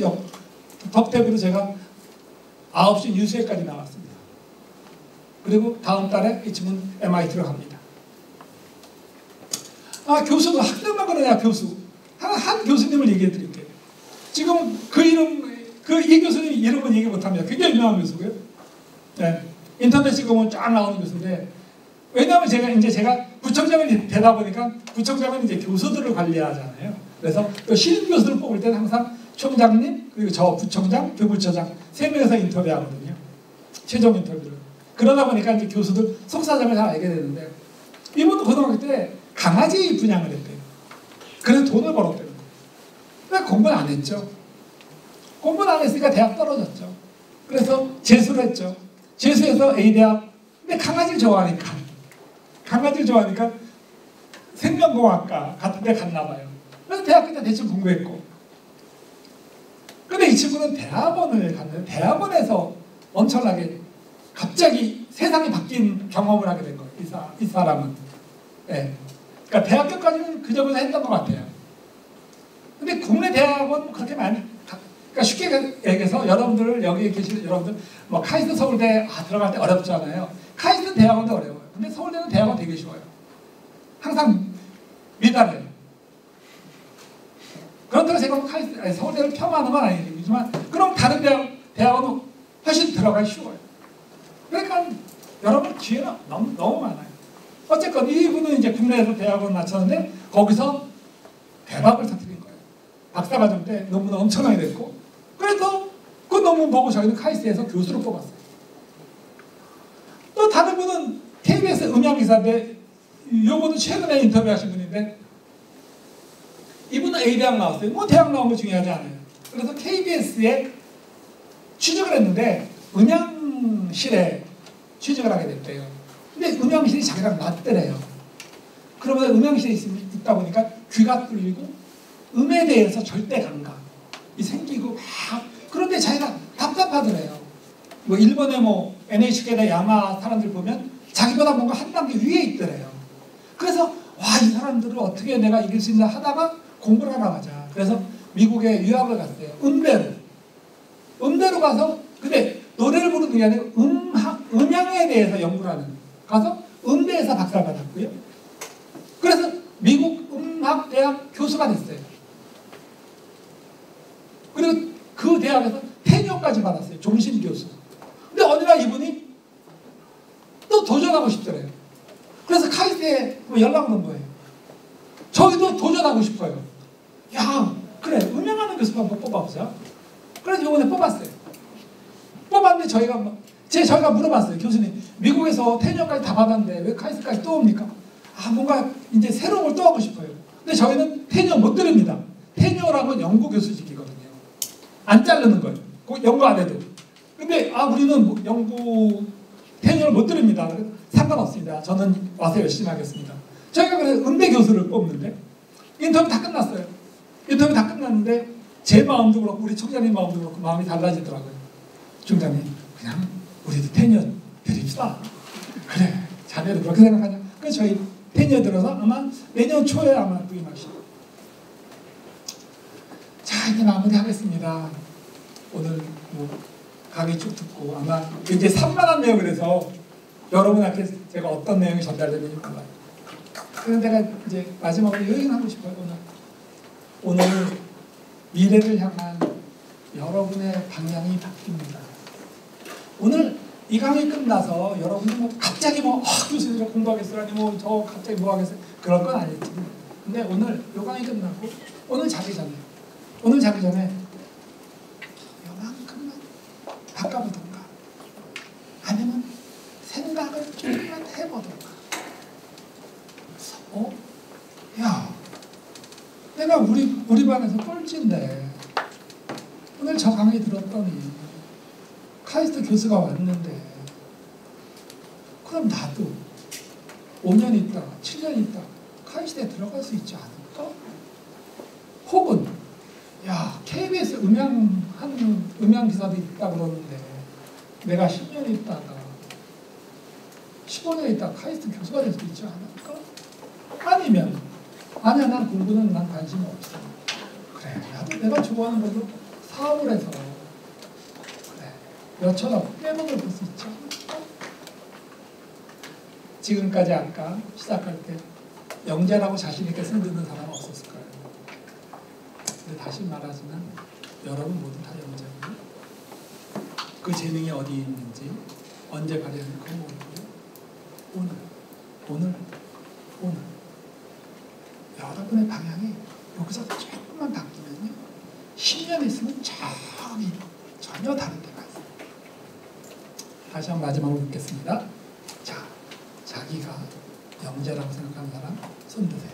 덕택으로 제가 9시 뉴스회까지 나왔습니다. 그리고 다음 달에 이 친구는 MIT로 갑니다. 아, 교수도 학생만 그러냐, 교수. 한 교수님을 얘기해 드릴게요. 지금 이 교수님 이름은 얘기 못합니다. 굉장히 유명한 교수고요. 네. 인터넷에 보면 쫙 나오는 교수인데, 왜냐하면 제가 부총장이 되다 보니까 부총장은 이제 교수들을 관리하잖아요. 그래서 또 신임 교수를 뽑을 때는 항상 총장님, 그리고 저 부총장, 교부처장 3명에서 인터뷰하거든요. 최종 인터뷰를. 그러다 보니까 이제 교수들 속사정을 잘 알게 되는데, 이분도 고등학교 때 강아지 분양을 했대요. 그래서 돈을 벌었대요. 그러니까 공부는 안 했죠. 공부는 안 했으니까 대학 떨어졌죠. 그래서 재수를 했죠. 재수해서 A대학. 근데 강아지를 좋아하니까 생명공학과 같은 데 갔나 봐요. 그래서 대학교 때 대충 공부했고. 근데 이 친구는 대학원을 갔는데 대학원에서 엄청나게 갑자기 세상이 바뀐 경험을 하게 된 거예요. 이 사람은. 네. 그러니까 대학교까지는 그저보다 했던 것 같아요. 근데 국내 대학원 그렇게 많이, 그러니까 쉽게 얘기해서 여러분들, 여기 계신 여러분들, 뭐 카이스트 서울대 들어갈 때 어렵잖아요. 카이스트 대학원도 어려워요. 근데 서울대는 대학원 되게 쉬워요. 항상 미달해요. 그렇다고 제가 서울대를 폄하하는 건 아니지만, 그럼 다른 대학원은 훨씬 들어가기 쉬워요. 그러니까 여러분 기회는 너무 많아요. 어쨌건 이분은 이제 국내에서 대학원 마쳤는데 거기서 대박을 터뜨린 거예요. 박사과정 때 논문 엄청나게 냈고, 그래서 그 논문 보고 저희는 카이스트에서 교수로 뽑았어요. 또 다른 분은 KBS 음향기사인데, 요거는 최근에 인터뷰하신 분인데, 이분은 A대학 나왔어요. 뭐 대학 나온 거 중요하지 않아요. 그래서 KBS에 취직을 했는데 음향실에 취직을 하게 됐대요. 근데 음향실이 자기랑 맞더래요. 그러면 음향실에 있다 보니까 귀가 뚫리고 음에 대해서 절대 감각이 생기고 막, 그런데 자기가 답답하더래요. 뭐 일본의 뭐 NHK나 야마 사람들 보면 자기보다 뭔가 한 단계 위에 있더래요. 그래서 와, 이 사람들을 어떻게 내가 이길 수 있나 하다가 공부를 하러 가자. 그래서 미국에 유학을 갔어요. 음대로 가서, 근데 노래를 부르는 게 아니고 음향에 대해서 연구를 하는, 가서 음대에서 박사를 받았고요. 그래서 미국 음악대학 교수가 됐어요. 그리고 그 대학에서 테니어까지 받았어요. 종신 교수. 근데 어느 날 이분이 또 도전하고 싶더래요. 그래서 카이스트에 연락 온 거예요. 저희도 도전하고 싶어요. 야, 그래, 음향하는 교수 한번 뽑아보자. 그래서 이번에 뽑았어요. 뽑았는데 저희가 물어봤어요. 교수님, 미국에서 테니어까지 다 받았는데 왜 카이스트까지 또 옵니까? 뭔가 이제 새로운 걸 또 하고 싶어요. 근데 저희는 테니어 못 드립니다. 테니어라고 연구 교수직이거든요. 안 자르는 거예요. 연구 안 해도. 근데 우리는 연구 테니어를 못 드립니다. 상관없습니다. 저는 와서 열심히 하겠습니다. 저희가 그래서 음대 교수를 뽑는데 인터뷰 다 끝났어요. 인터뷰 다 끝났는데 제 마음도 그렇고 우리 총장님 마음도 그렇고 마음이 달라지더라고요. 총장님, 그냥 우리도 테니어 드립시다. 그래, 자네도 그렇게 생각하냐? 그래서 저희 테니어 들어서 아마 내년 초에 아마 부임하시고. 자, 이제 마무리하겠습니다. 오늘 뭐 강의 쭉 듣고 아마 이제 산만한 내용을 해서 여러분한테 제가 어떤 내용이 전달되는지 몰라요. 그래서 내가 이제 마지막으로 여행하고 싶어요. 오늘 미래를 향한 여러분의 방향이 바뀝니다. 오늘 이 강의 끝나서 여러분이 뭐 갑자기 교수님 공부하겠어요, 아니 저 갑자기 뭐 하겠어요, 그런 건 아니지. 근데 오늘 이 강의 끝나고 오늘 자기 전에 요만큼만 바꿔보던가 아니면 생각을 조금만 해보던가. 야, 내가 우리 반에서 꼴찌인데 오늘 저 강의 들었더니 카이스트 교수가 왔는데 그럼 나도 5년 있다, 7년 있다 카이스트에 들어갈 수 있지 않을까? 혹은 야, KBS 음향 기사도 있다 그러는데 내가 10년 있다가 15년 있다가 카이스트 교수가 될 수 있지 않을까? 아니면 아니야, 난 공부는 난 관심이 없어. 그래, 나도 내가 좋아하는 걸로 사업을 해서 그래, 몇천억 빼먹을 수 있지 않을까? 지금까지 아까 시작할 때 영재라고 자신 있게 손드는 사람 없었을 거예요. 근데 다시 말하지만 여러분 모두 다 영재고요. 그 재능이 어디 있는지 언제 발현을 그거 모르고요. 오늘 여러분의 방향이 여기서 조금만 바뀌면요 10년 있으면 저기 전혀 다른 데가 있어요. 다시 한번 마지막으로 묻겠습니다. 자, 자기가 영재라고 생각하는 사람 손 드세요.